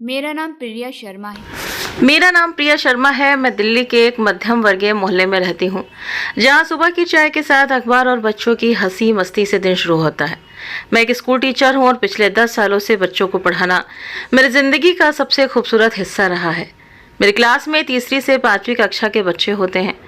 मेरा नाम प्रिया शर्मा है। मेरा नाम प्रिया शर्मा है। मैं दिल्ली के एक मध्यम वर्गीय मोहल्ले में रहती हूँ, जहाँ सुबह की चाय के साथ अखबार और बच्चों की हंसी मस्ती से दिन शुरू होता है। मैं एक स्कूल टीचर हूँ और पिछले 10 सालों से बच्चों को पढ़ाना मेरी जिंदगी का सबसे खूबसूरत हिस्सा रहा है। मेरी क्लास में तीसरी से 5वीं कक्षा के बच्चे होते हैं,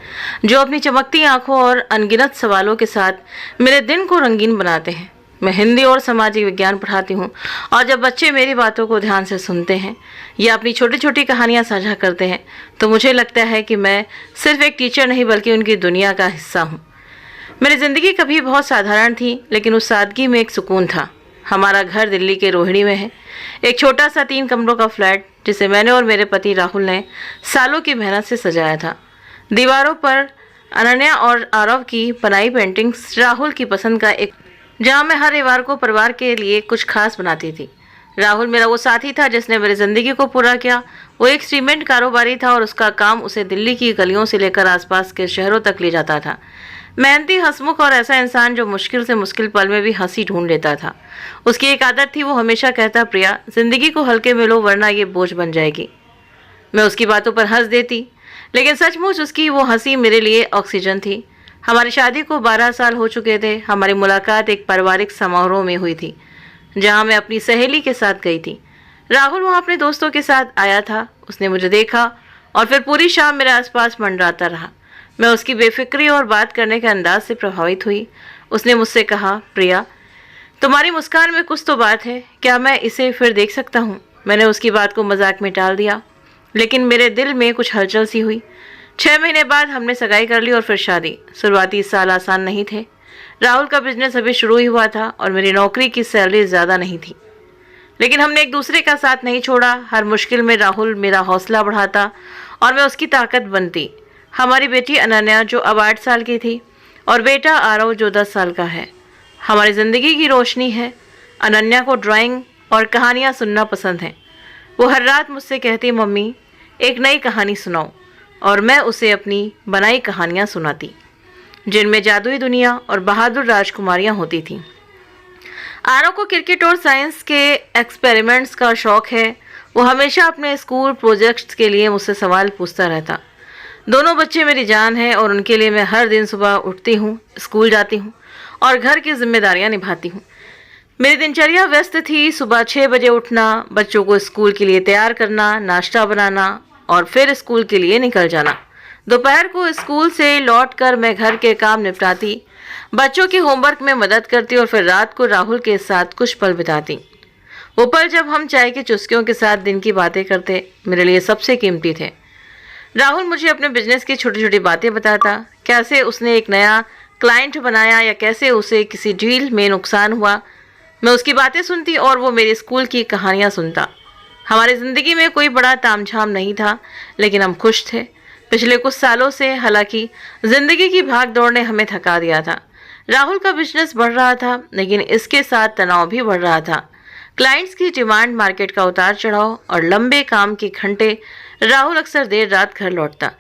जो अपनी चमकती आंखों और अनगिनत सवालों के साथ मेरे दिन को रंगीन बनाते हैं। मैं हिंदी और सामाजिक विज्ञान पढ़ाती हूँ, और जब बच्चे मेरी बातों को ध्यान से सुनते हैं या अपनी छोटी छोटी कहानियाँ साझा करते हैं, तो मुझे लगता है कि मैं सिर्फ एक टीचर नहीं बल्कि उनकी दुनिया का हिस्सा हूँ। मेरी ज़िंदगी कभी बहुत साधारण थी, लेकिन उस सादगी में एक सुकून था। हमारा घर दिल्ली के रोहिणी में है, एक छोटा सा 3 कमरों का फ्लैट, जिसे मैंने और मेरे पति राहुल ने सालों की मेहनत से सजाया था। दीवारों पर अनन्या और आरव की बनाई पेंटिंग्स राहुल की पसंद का एक, जहाँ मैं हर रविवार को परिवार के लिए कुछ खास बनाती थी। राहुल मेरा वो साथी था जिसने मेरी ज़िंदगी को पूरा किया। वो एक सीमेंट कारोबारी था और उसका काम उसे दिल्ली की गलियों से लेकर आसपास के शहरों तक ले जाता था। मेहनती, हंसमुख और ऐसा इंसान जो मुश्किल से मुश्किल पल में भी हंसी ढूंढ लेता था। उसकी एक आदत थी, वो हमेशा कहता, प्रिया, ज़िंदगी को हल्के में लो वरना ये बोझ बन जाएगी। मैं उसकी बातों पर हंस देती, लेकिन सचमुच उसकी वो हंसी मेरे लिए ऑक्सीजन थी। हमारी शादी को 12 साल हो चुके थे। हमारी मुलाकात एक पारिवारिक समारोह में हुई थी, जहां मैं अपनी सहेली के साथ गई थी। राहुल वहां अपने दोस्तों के साथ आया था। उसने मुझे देखा और फिर पूरी शाम मेरे आसपास मंडराता रहा। मैं उसकी बेफिक्री और बात करने के अंदाज से प्रभावित हुई। उसने मुझसे कहा, प्रिया, तुम्हारी मुस्कान में कुछ तो बात है, क्या मैं इसे फिर देख सकता हूँ? मैंने उसकी बात को मजाक में टाल दिया, लेकिन मेरे दिल में कुछ हलचल सी हुई। 6 महीने बाद हमने सगाई कर ली और फिर शादी। शुरुआती साल आसान नहीं थे। राहुल का बिजनेस अभी शुरू ही हुआ था और मेरी नौकरी की सैलरी ज़्यादा नहीं थी, लेकिन हमने एक दूसरे का साथ नहीं छोड़ा। हर मुश्किल में राहुल मेरा हौसला बढ़ाता और मैं उसकी ताकत बनती। हमारी बेटी अनन्या, जो अब 8 साल की थी, और बेटा आरव, जो 10 साल का है, हमारी ज़िंदगी की रोशनी है। अनन्या को ड्राइंग और कहानियाँ सुनना पसंद है। वो हर रात मुझसे कहती, मम्मी, एक नई कहानी सुनाओ, और मैं उसे अपनी बनाई कहानियाँ सुनाती, जिनमें जादुई दुनिया और बहादुर राजकुमारियाँ होती थीं। आरव को क्रिकेट और साइंस के एक्सपेरिमेंट्स का शौक है। वो हमेशा अपने स्कूल प्रोजेक्ट्स के लिए मुझसे सवाल पूछता रहता। दोनों बच्चे मेरी जान हैं और उनके लिए मैं हर दिन सुबह उठती हूँ, स्कूल जाती हूँ और घर की जिम्मेदारियाँ निभाती हूँ। मेरी दिनचर्या व्यस्त थी। सुबह 6 बजे उठना, बच्चों को स्कूल के लिए तैयार करना, नाश्ता बनाना और फिर स्कूल के लिए निकल जाना। दोपहर को स्कूल से लौटकर मैं घर के काम निपटाती, बच्चों के होमवर्क में मदद करती और फिर रात को राहुल के साथ कुछ पल बिताती। वो पल जब हम चाय की चुस्कियों के साथ दिन की बातें करते, मेरे लिए सबसे कीमती थे। राहुल मुझे अपने बिजनेस की छोटी छोटी बातें बताता, कैसे उसने एक नया क्लाइंट बनाया या कैसे उसे किसी डील में नुकसान हुआ। मैं उसकी बातें सुनती और वो मेरे स्कूल की कहानियाँ सुनता। हमारी ज़िंदगी में कोई बड़ा तामझाम नहीं था, लेकिन हम खुश थे। पिछले कुछ सालों से हालांकि ज़िंदगी की भाग दौड़ ने हमें थका दिया था। राहुल का बिजनेस बढ़ रहा था, लेकिन इसके साथ तनाव भी बढ़ रहा था। क्लाइंट्स की डिमांड, मार्केट का उतार चढ़ाव और लंबे काम के घंटे। राहुल अक्सर देर रात घर लौटता।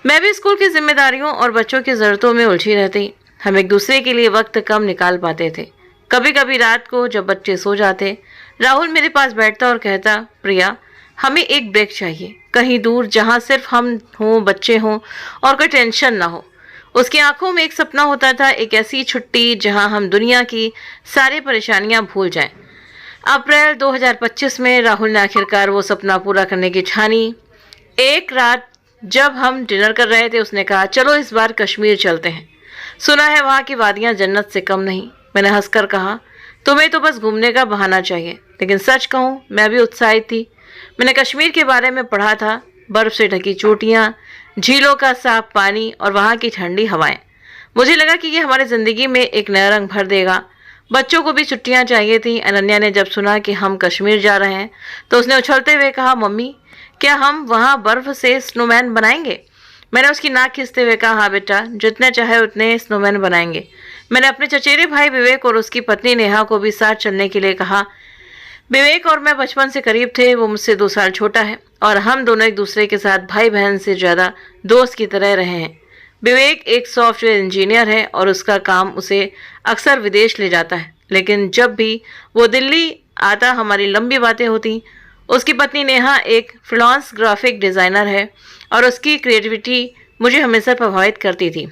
मैं भी स्कूल की जिम्मेदारियों और बच्चों की ज़रूरतों में उलझी रहती। हम एक दूसरे के लिए वक्त कम निकाल पाते थे। कभी कभी रात को जब बच्चे सो जाते, राहुल मेरे पास बैठता और कहता, प्रिया, हमें एक ब्रेक चाहिए, कहीं दूर, जहाँ सिर्फ हम हों, बच्चे हों और कोई टेंशन ना हो। उसकी आंखों में एक सपना होता था, एक ऐसी छुट्टी जहाँ हम दुनिया की सारी परेशानियाँ भूल जाएं। अप्रैल 2025 में राहुल ने आखिरकार वो सपना पूरा करने की ठानी। एक रात जब हम डिनर कर रहे थे, उसने कहा, चलो इस बार कश्मीर चलते हैं, सुना है वहाँ की वादियाँ जन्नत से कम नहीं। मैंने हंसकर कहा, तुम्हें तो बस घूमने का बहाना चाहिए। लेकिन सच कहूँ, मैं भी उत्साहित थी। मैंने कश्मीर के बारे में पढ़ा था, बर्फ से ढकी चोटियाँ, झीलों का साफ पानी और वहाँ की ठंडी हवाएं। मुझे लगा कि ये हमारी ज़िंदगी में एक नया रंग भर देगा। बच्चों को भी छुट्टियाँ चाहिए थी। अनन्या ने जब सुना कि हम कश्मीर जा रहे हैं, तो उसने उछलते हुए कहा, मम्मी, क्या हम वहाँ बर्फ से स्नोमैन बनाएंगे? मैंने उसकी नाक खींचते हुए कहा, हाँ बेटा, जितने चाहे उतने स्नोमैन बनाएंगे। मैंने अपने चचेरे भाई विवेक और उसकी पत्नी नेहा को भी साथ चलने के लिए कहा। विवेक और मैं बचपन से करीब थे। वो मुझसे 2 साल छोटा है और हम दोनों एक दूसरे के साथ भाई बहन से ज़्यादा दोस्त की तरह रहे हैं। विवेक एक सॉफ्टवेयर इंजीनियर है और उसका काम उसे अक्सर विदेश ले जाता है, लेकिन जब भी वो दिल्ली आता, हमारी लंबी बातें होती उसकी पत्नी नेहा एक फ्रीलांस ग्राफिक डिज़ाइनर है और उसकी क्रिएटिविटी मुझे हमेशा प्रभावित करती थी।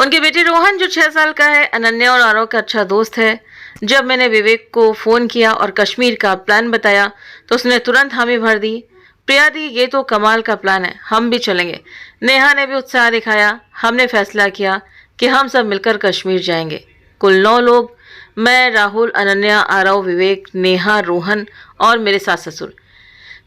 उनके बेटे रोहन जो 6 साल का है, अनन्या और आरव का अच्छा दोस्त है। जब मैंने विवेक को फ़ोन किया और कश्मीर का प्लान बताया तो उसने तुरंत हामी भर दी। प्रिया दी, ये तो कमाल का प्लान है, हम भी चलेंगे। नेहा ने भी उत्साह दिखाया। हमने फैसला किया कि हम सब मिलकर कश्मीर जाएंगे। कुल 9 लोग, मैं, राहुल, अनन्या, आरव, विवेक, नेहा, रोहन और मेरे सास ससुर।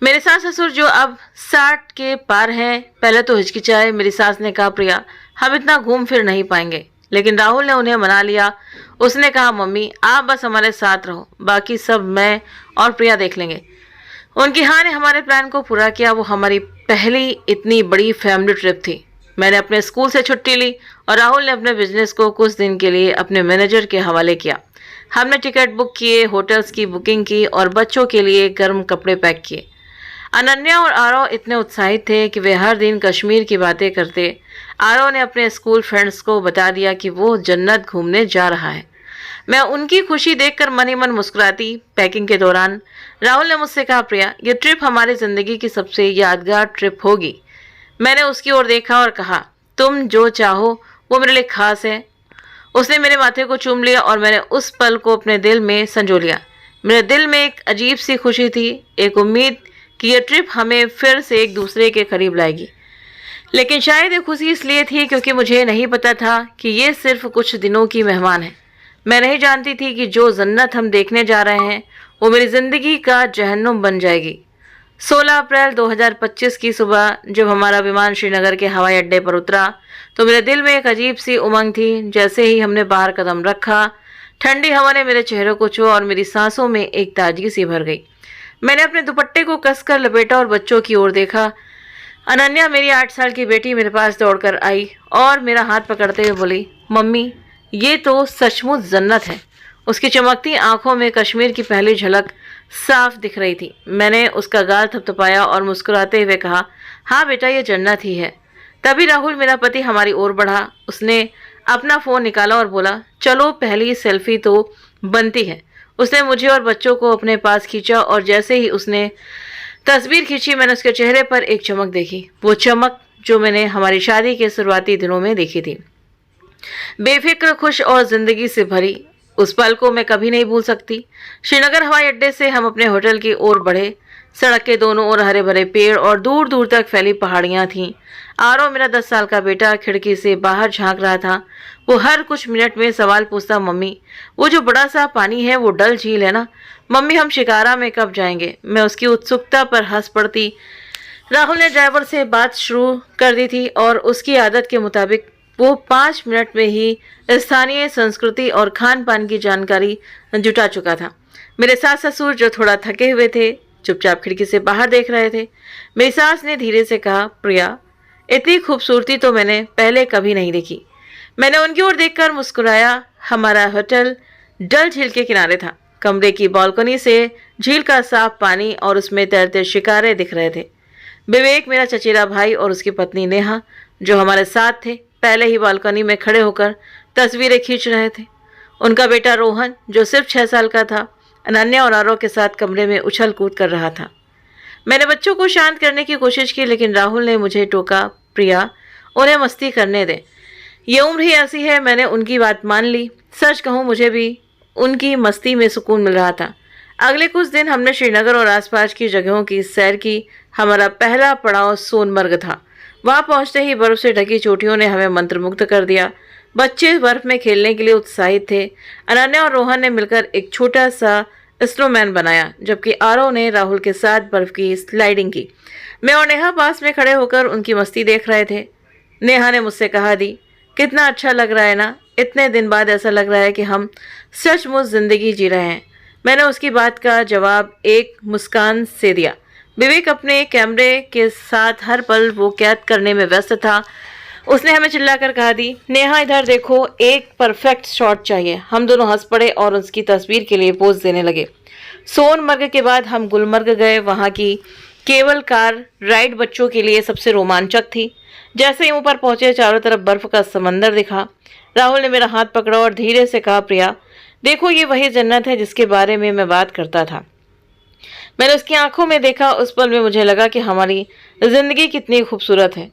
मेरे सास ससुर जो अब 60 के पार हैं। पहले तो हिचकिचाए। मेरी सास ने कहा, प्रिया हम इतना घूम फिर नहीं पाएंगे, लेकिन राहुल ने उन्हें मना लिया। उसने कहा, मम्मी आप बस हमारे साथ रहो, बाकी सब मैं और प्रिया देख लेंगे। उनकी हाँ ने हमारे प्लान को पूरा किया। वो हमारी पहली इतनी बड़ी फैमिली ट्रिप थी। मैंने अपने स्कूल से छुट्टी ली और राहुल ने अपने बिजनेस को कुछ दिन के लिए अपने मैनेजर के हवाले किया। हमने टिकट बुक किए, होटल्स की बुकिंग की और बच्चों के लिए गर्म कपड़े पैक किए। अनन्या और आरव इतने उत्साहित थे कि वे हर दिन कश्मीर की बातें करते। आरव ने अपने स्कूल फ्रेंड्स को बता दिया कि वो जन्नत घूमने जा रहा है। मैं उनकी खुशी देखकर मन ही मन मुस्कुराती। पैकिंग के दौरान राहुल ने मुझसे कहा, प्रिया ये ट्रिप हमारी ज़िंदगी की सबसे यादगार ट्रिप होगी। मैंने उसकी ओर देखा और कहा, तुम जो चाहो वो मेरे लिए खास है। उसने मेरे माथे को चूम लिया और मैंने उस पल को अपने दिल में संजो लिया। मेरे दिल में एक अजीब सी खुशी थी, एक उम्मीद कि यह ट्रिप हमें फिर से एक दूसरे के करीब लाएगी। लेकिन शायद ये खुशी इसलिए थी क्योंकि मुझे नहीं पता था कि ये सिर्फ कुछ दिनों की मेहमान है। मैं नहीं जानती थी कि जो जन्नत हम देखने जा रहे हैं वो मेरी ज़िंदगी का जहन्नुम बन जाएगी। 16 अप्रैल 2025 की सुबह जब हमारा विमान श्रीनगर के हवाई अड्डे पर उतरा तो मेरे दिल में एक अजीब सी उमंग थी। जैसे ही हमने बाहर कदम रखा, ठंडी हवा ने मेरे चेहरे को छुआ और मेरी सांसों में एक ताजगी सी भर गई। मैंने अपने दुपट्टे को कसकर लपेटा और बच्चों की ओर देखा। अनन्या, मेरी 8 साल की बेटी, मेरे पास दौड़कर आई और मेरा हाथ पकड़ते हुए बोली, मम्मी ये तो सचमुच जन्नत है। उसकी चमकती आंखों में कश्मीर की पहली झलक साफ दिख रही थी। मैंने उसका गाल थपथपाया और मुस्कुराते हुए कहा, हाँ बेटा ये जन्नत ही है। तभी राहुल, मेरा पति, हमारी ओर बढ़ा। उसने अपना फ़ोन निकाला और बोला, चलो पहली सेल्फी तो बनती है। उसने मुझे और बच्चों को अपने पास खींचा और जैसे ही उसने तस्वीर खींची मैंने उसके चेहरे पर एक चमक देखी। वो चमक जो मैंने हमारी शादी के शुरुआती दिनों में देखी थी, बेफिक्र, खुश और ज़िंदगी से भरी। उस पल को मैं कभी नहीं भूल सकती। श्रीनगर हवाई अड्डे से हम अपने होटल की ओर बढ़े। सड़क के दोनों ओर हरे भरे पेड़ और दूर दूर तक फैली पहाड़ियाँ थीं। आरव, मेरा 10 साल का बेटा, खिड़की से बाहर झांक रहा था। वो हर कुछ मिनट में सवाल पूछता, मम्मी वो जो बड़ा सा पानी है वो डल झील है ना? मम्मी हम शिकारा में कब जाएंगे? मैं उसकी उत्सुकता पर हंस पड़ती। राहुल ने ड्राइवर से बात शुरू कर दी थी और उसकी आदत के मुताबिक वो 5 मिनट में ही स्थानीय संस्कृति और खान पान की जानकारी जुटा चुका था। मेरे सास ससुर जो थोड़ा थके हुए थे, चुपचाप खिड़की से बाहर देख रहे थे। मेरी सास ने धीरे से कहा, प्रिया इतनी खूबसूरती तो मैंने पहले कभी नहीं देखी। मैंने उनकी ओर देखकर मुस्कुराया। हमारा होटल डल झील के किनारे था। कमरे की बालकनी से झील का साफ पानी और उसमें तैरते शिकारे दिख रहे थे। विवेक, मेरा चचेरा भाई, और उसकी पत्नी नेहा जो हमारे साथ थे, पहले ही बालकनी में खड़े होकर तस्वीरें खींच रहे थे। उनका बेटा रोहन जो सिर्फ 6 साल का था, अनन्या और आरव के साथ कमरे में उछल कूद कर रहा था। मैंने बच्चों को शांत करने की कोशिश की, लेकिन राहुल ने मुझे टोका, प्रिया उन्हें मस्ती करने दे, ये उम्र ही ऐसी है। मैंने उनकी बात मान ली। सच कहूँ मुझे भी उनकी मस्ती में सुकून मिल रहा था। अगले कुछ दिन हमने श्रीनगर और आसपास की जगहों की सैर की। हमारा पहला पड़ाव सोनमर्ग था। वहाँ पहुँचते ही बर्फ से ढकी चोटियों ने हमें मंत्रमुग्ध कर दिया। बच्चे बर्फ में खेलने के लिए उत्साहित थे। अनन्या और रोहन ने मिलकर एक छोटा सा स्नोमैन बनाया, जबकि आरव ने राहुल के साथ बर्फ की स्लाइडिंग की। मैं और नेहा पास में खड़े होकर उनकी मस्ती देख रहे थे। नेहा ने मुझसे कहा, दी कितना अच्छा लग रहा है ना? इतने दिन बाद ऐसा लग रहा है कि हम सचमुच ज़िंदगी जी रहे हैं। मैंने उसकी बात का जवाब एक मुस्कान से दिया। विवेक अपने कैमरे के साथ हर पल वो कैद करने में व्यस्त था। उसने हमें चिल्लाकर कहा, दी नेहा इधर देखो, एक परफेक्ट शॉट चाहिए। हम दोनों हंस पड़े और उसकी तस्वीर के लिए पोज देने लगे। सोनमर्ग के बाद हम गुलमर्ग गए। वहाँ की केबल कार राइड बच्चों के लिए सबसे रोमांचक थी। जैसे ही ऊपर पहुंचे चारों तरफ बर्फ का समंदर दिखा। राहुल ने मेरा हाथ पकड़ा और धीरे से कहा, प्रिया देखो ये वही जन्नत है जिसके बारे में मैं बात करता था। मैंने उसकी आंखों में देखा। उस पल में मुझे लगा कि हमारी जिंदगी कितनी खूबसूरत है।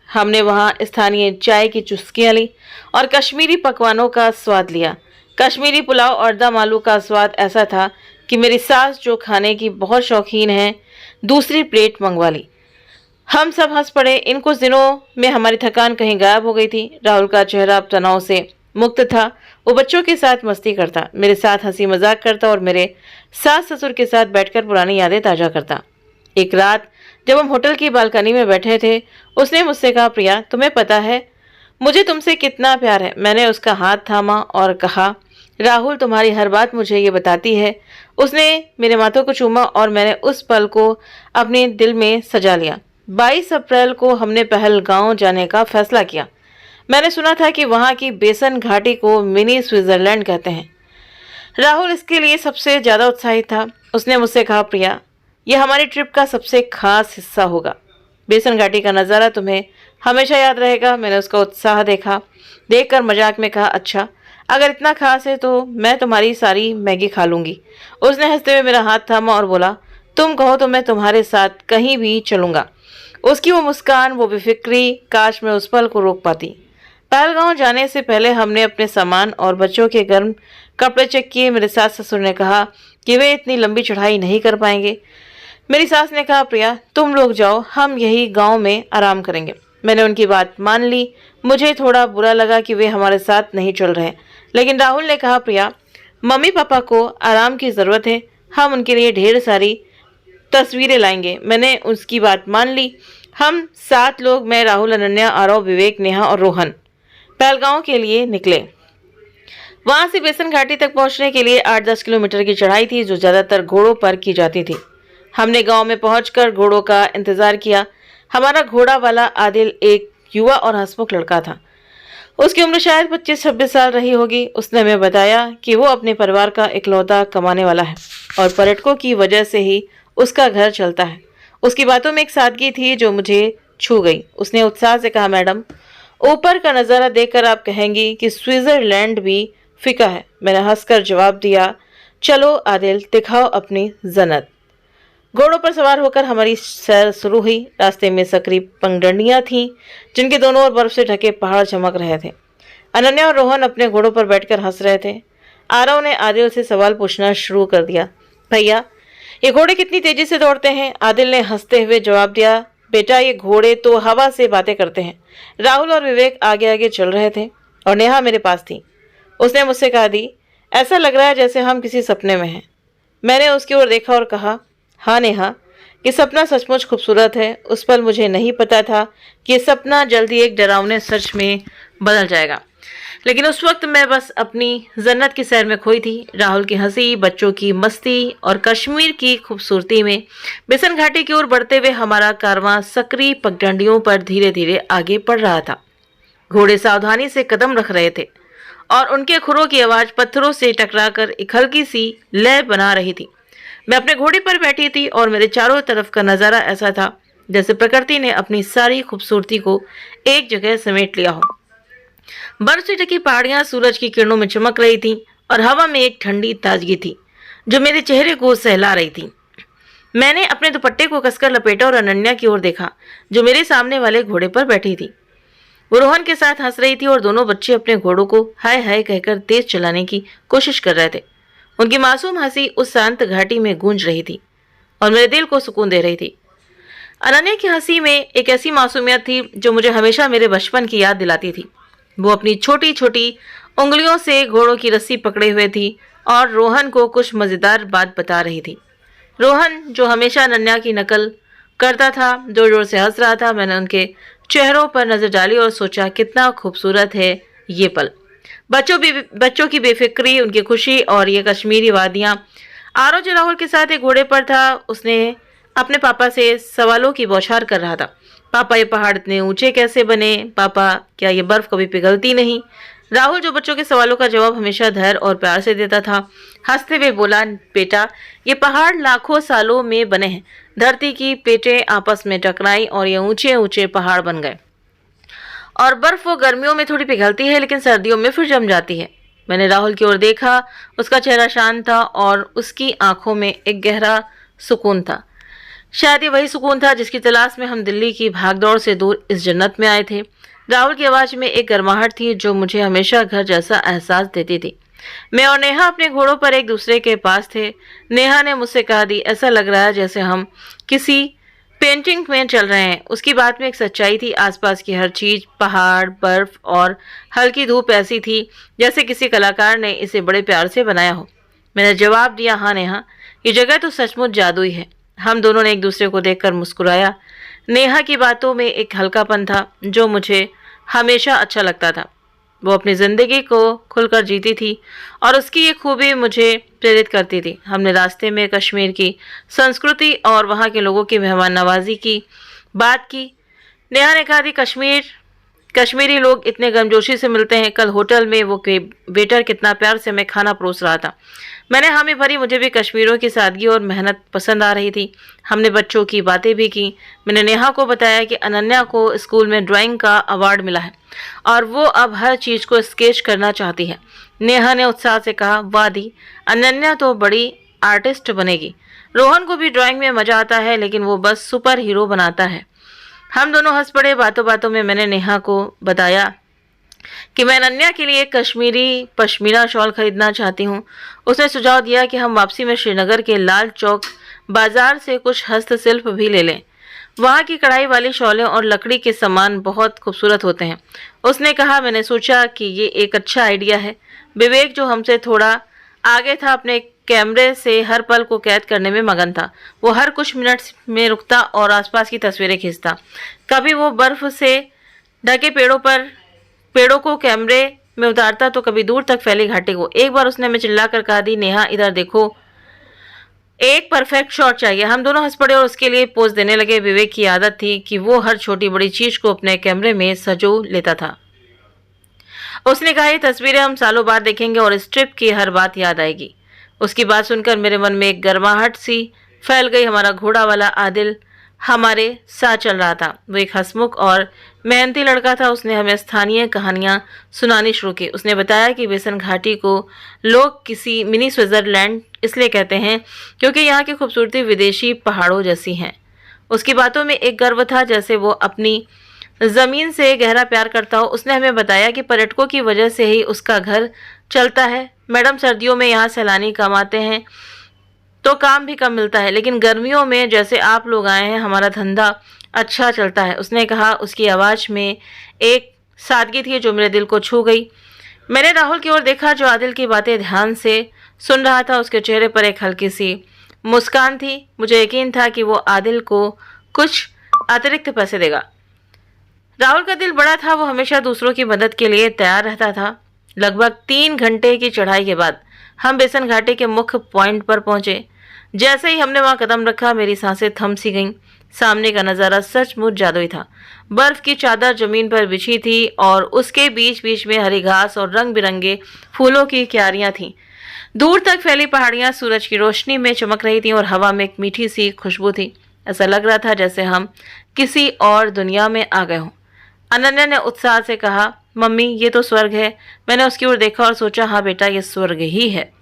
हमने वहाँ स्थानीय चाय की चुस्कियाँ ली और कश्मीरी पकवानों का स्वाद लिया। कश्मीरी पुलाव और दम आलू का स्वाद ऐसा था कि मेरी सास, जो खाने की बहुत शौकीन है, दूसरी प्लेट मंगवा ली। हम सब हंस पड़े। इन कुछ दिनों में हमारी थकान कहीं गायब हो गई थी। राहुल का चेहरा अब तनाव से मुक्त था। वो बच्चों के साथ मस्ती करता, मेरे साथ हंसी मजाक करता और मेरे सास ससुर के साथ बैठकर पुरानी यादें ताजा करता। एक रात जब हम होटल की बालकनी में बैठे थे, उसने मुझसे कहा, प्रिया, तुम्हें पता है मुझे तुमसे कितना प्यार है। मैंने उसका हाथ थामा और कहा, राहुल, तुम्हारी हर बात मुझे ये बताती है। उसने मेरे माथों को चूमा और मैंने उस पल को अपने दिल में सजा लिया। 22 अप्रैल को हमने पहलगांव जाने का फैसला किया। मैंने सुना था कि वहाँ की बेसन घाटी को मिनी स्विट्जरलैंड कहते हैं। राहुल इसके लिए सबसे ज़्यादा उत्साहित था। उसने मुझसे कहा, प्रिया, यह हमारी ट्रिप का सबसे खास हिस्सा होगा। बेसन घाटी का नज़ारा तुम्हें हमेशा याद रहेगा। मैंने उसका उत्साह देखकर मजाक में कहा, अच्छा, अगर इतना खास है तो मैं तुम्हारी सारी मैगी खा लूँगी। उसने हंसते हुए मेरा हाथ थामा और बोला, तुम कहो तो मैं तुम्हारे साथ कहीं भी चलूँगा। उसकी वो मुस्कान, वो बेफिक्री, काश मैं उस पल को रोक पाती। पहलगांव जाने से पहले हमने अपने सामान और बच्चों के गर्म कपड़े चेक किए। मेरे सास ससुर ने कहा कि वे इतनी लंबी चढ़ाई नहीं कर पाएंगे। मेरी सास ने कहा, प्रिया, तुम लोग जाओ, हम यही गांव में आराम करेंगे। मैंने उनकी बात मान ली। मुझे थोड़ा बुरा लगा कि वे हमारे साथ नहीं चल रहे, लेकिन राहुल ने कहा, प्रिया, मम्मी पापा को आराम की ज़रूरत है, हम उनके लिए ढेर सारी तस्वीरें लाएंगे। मैंने उसकी बात मान ली। हम 7 लोग, मैं, राहुल, अनन्या, आरव, विवेक, नेहा और रोहन, पहलगांव के लिए निकले। वहां से बेसन घाटी तक पहुंचने के लिए 8-10 किलोमीटर की चढ़ाई थी, जो ज़्यादातर घोड़ों पर की जाती थी। हमने गांव में पहुंचकर घोड़ों का इंतजार किया। हमारा घोड़ा वाला आदिल एक युवा और हंसमुख लड़का था। उसकी उम्र शायद 25-26 साल रही होगी। उसने हमें बताया कि वो अपने परिवार का इकलौता कमाने वाला है और पर्यटकों की वजह से ही उसका घर चलता है। उसकी बातों में एक सादगी थी जो मुझे छू गई। उसने उत्साह से कहा, मैडम, ऊपर का नज़ारा देखकर आप कहेंगी कि स्विट्जरलैंड भी फीका है। मैंने हंसकर जवाब दिया, चलो आदिल, दिखाओ अपनी जन्नत। घोड़ों पर सवार होकर हमारी सैर शुरू हुई। रास्ते में सकरी पगडंडियां थीं, जिनके दोनों ओर बर्फ से ढके पहाड़ चमक रहे थे। अनन्या और रोहन अपने घोड़ों पर बैठकर हंस रहे थे। आरव ने आदिल से सवाल पूछना शुरू कर दिया, भैया, ये घोड़े कितनी तेजी से दौड़ते हैं? आदिल ने हंसते हुए जवाब दिया, बेटा, ये घोड़े तो हवा से बातें करते हैं। राहुल और विवेक आगे आगे चल रहे थे और नेहा मेरे पास थी। उसने मुझसे कहा, दी, ऐसा लग रहा है जैसे हम किसी सपने में हैं। मैंने उसकी ओर देखा और कहा, हाँ नेहा, ये सपना सचमुच खूबसूरत है। उस पल मुझे नहीं पता था कि ये सपना जल्दी एक डरावने सच में बदल जाएगा, लेकिन उस वक्त मैं बस अपनी जन्नत की सैर में खोई थी। राहुल की हंसी, बच्चों की मस्ती और कश्मीर की खूबसूरती में बेसन घाटी की ओर बढ़ते हुए हमारा कारवां सकरी पगडंडियों पर धीरे धीरे आगे बढ़ रहा था। घोड़े सावधानी से कदम रख रहे थे और उनके खुरों की आवाज़ पत्थरों से टकराकर एक हल्की सी लय बना रही थी। मैं अपने घोड़े पर बैठी थी और मेरे चारों तरफ का नज़ारा ऐसा था जैसे प्रकृति ने अपनी सारी खूबसूरती को एक जगह समेट लिया हो। बर्फ से ढकी पहाड़ियां सूरज की किरणों में चमक रही थीं और हवा में एक ठंडी ताजगी थी जो मेरे चेहरे को सहला रही थी। मैंने अपने दुपट्टे को कसकर लपेटा और अनन्या की ओर देखा, जो मेरे सामने वाले घोड़े पर बैठी थी। वो रोहन के साथ हंस रही थी और दोनों बच्चे अपने घोड़ों को हाय हाय कहकर तेज चलाने की कोशिश कर रहे थे। उनकी मासूम हंसी उस शांत घाटी में गूंज रही थी और मेरे दिल को सुकून दे रही थी। अनन्या की हंसी में एक ऐसी मासूमियत थी जो मुझे हमेशा मेरे बचपन की याद दिलाती थी। वो अपनी छोटी छोटी उंगलियों से घोड़ों की रस्सी पकड़े हुए थी और रोहन को कुछ मज़ेदार बात बता रही थी। रोहन, जो हमेशा अनन्या की नकल करता था, जोर जोर से हंस रहा था। मैंने उनके चेहरों पर नजर डाली और सोचा, कितना खूबसूरत है ये पल। बच्चों की बेफिक्री, उनकी खुशी और ये कश्मीरी वादियाँ। आरव, जो राहुल के साथ एक घोड़े पर था, उसने अपने पापा से सवालों की बौछार कर रहा था। पापा, ये पहाड़ इतने ऊंचे कैसे बने? पापा, क्या ये बर्फ कभी पिघलती नहीं? राहुल, जो बच्चों के सवालों का जवाब हमेशा धैर्य और प्यार से देता था, हंसते हुए बोला, बेटा, ये पहाड़ लाखों सालों में बने हैं। धरती की पेटें आपस में टकराई और ये ऊंचे ऊंचे पहाड़ बन गए। और बर्फ वो गर्मियों में थोड़ी पिघलती है, लेकिन सर्दियों में फिर जम जाती है। मैंने राहुल की ओर देखा। उसका चेहरा शांत था और उसकी आंखों में एक गहरा सुकून था। शायद ये वही सुकून था जिसकी तलाश में हम दिल्ली की भागदौड़ से दूर इस जन्नत में आए थे। राहुल की आवाज़ में एक गर्माहट थी जो मुझे हमेशा घर जैसा एहसास देती थी। मैं और नेहा अपने घोड़ों पर एक दूसरे के पास थे। नेहा ने मुझसे कहा, दी ऐसा लग रहा है जैसे हम किसी पेंटिंग में चल रहे हैं। उसकी बात में एक सच्चाई थी। आसपास की हर चीज़, पहाड़, बर्फ और हल्की धूप ऐसी थी जैसे किसी कलाकार ने इसे बड़े प्यार से बनाया हो। मैंने जवाब दिया, हाँ नेहा, ये जगह तो सचमुच जादुई है। हम दोनों ने एक दूसरे को देखकर मुस्कुराया। नेहा की बातों में एक हल्कापन था जो मुझे हमेशा अच्छा लगता था। वो अपनी ज़िंदगी को खुलकर जीती थी और उसकी ये खूबी मुझे प्रेरित करती थी। हमने रास्ते में कश्मीर की संस्कृति और वहाँ के लोगों की मेहमान नवाजी की बात की। नेहा ने कहा थी, कश्मीरी लोग इतने गर्मजोशी से मिलते हैं। कल होटल में वो वेटर कितना प्यार से हमें खाना परोस रहा था। मैंने हामी भरी। मुझे भी कश्मीरियों की सादगी और मेहनत पसंद आ रही थी। हमने बच्चों की बातें भी की। मैंने नेहा को बताया कि अनन्या को स्कूल में ड्राइंग का अवार्ड मिला है और वो अब हर चीज़ को स्केच करना चाहती है। नेहा ने उत्साह से कहा, वाह दी, अनन्या तो बड़ी आर्टिस्ट बनेगी। रोहन को भी ड्राइंग में मज़ा आता है लेकिन वो बस सुपर हीरो बनाता है। हम दोनों हंस पड़े। बातों बातों में मैंने नेहा को बताया कि मैं अनन्या के लिए कश्मीरी पश्मीना शॉल खरीदना चाहती हूँ। उसने सुझाव दिया कि हम वापसी में श्रीनगर के लाल चौक बाजार से कुछ हस्तशिल्प भी ले लें। वहाँ की कढ़ाई वाली शॉलें और लकड़ी के सामान बहुत खूबसूरत होते हैं। उसने कहा। मैंने सोचा कि ये एक अच्छा आइडिया है। विवेक, जो हमसे थोड़ा आगे था, अपने कैमरे से हर पल को कैद करने में मगन था। वो हर कुछ मिनट में रुकता और आसपास की तस्वीरें खींचता। कभी वो बर्फ से ढके पेड़ों को कैमरे में उतारता तो कभी दूर तक फैली घाटी को। एक बार उसने हमें चिल्लाकर कहा, दी नेहा इधर देखो, एक परफेक्ट शॉट चाहिए। हम दोनों हंस पड़े और उसके लिए पोज देने लगे। विवेक की आदत थी कि वो हर छोटी बड़ी चीज को अपने कैमरे में सजो लेता था। उसने कहा, ये तस्वीरें हम सालों बाद देखेंगे और इस ट्रिप की हर बात याद आएगी। उसकी बात सुनकर मेरे मन में एक गर्माहट सी फैल गई। हमारा घोड़ा वाला आदिल हमारे साथ चल रहा था। वो एक हंसमुख और मेहनती लड़का था। उसने हमें स्थानीय कहानियां सुनानी शुरू की। उसने बताया कि बेसन घाटी को लोग किसी मिनी स्विट्जरलैंड इसलिए कहते हैं क्योंकि यहाँ की खूबसूरती विदेशी पहाड़ों जैसी है। उसकी बातों में एक गर्व था जैसे वो अपनी ज़मीन से गहरा प्यार करता हो। उसने हमें बताया कि पर्यटकों की वजह से ही उसका घर चलता है। मैडम, सर्दियों में यहाँ सैलानी कम आते हैं तो काम भी कम मिलता है, लेकिन गर्मियों में जैसे आप लोग आए हैं हमारा धंधा अच्छा चलता है। उसने कहा। उसकी आवाज़ में एक सादगी थी जो मेरे दिल को छू गई। मैंने राहुल की ओर देखा जो आदिल की बातें ध्यान से सुन रहा था। उसके चेहरे पर एक हल्की सी मुस्कान थी। मुझे यकीन था कि वो आदिल को कुछ अतिरिक्त पैसे देगा। राहुल का दिल बड़ा था। वो हमेशा दूसरों की मदद के लिए तैयार रहता था। लगभग 3 घंटे की चढ़ाई के बाद हम बेसन घाटी के मुख्य पॉइंट पर पहुंचे। जैसे ही हमने वहां कदम रखा मेरी सांसें थम सी गईं। सामने का नज़ारा सचमुच जादुई था। बर्फ की चादर जमीन पर बिछी थी और उसके बीच बीच में हरी घास और रंग बिरंगे फूलों की क्यारियां थीं। दूर तक फैली पहाड़ियां सूरज की रोशनी में चमक रही थीं और हवा में एक मीठी सी खुशबू थी। ऐसा लग रहा था जैसे हम किसी और दुनिया में आ गए हों। अनन्या ने उत्साह से कहा, मम्मी ये तो स्वर्ग है। मैंने उसकी ओर देखा और सोचा, हाँ बेटा, ये स्वर्ग ही है।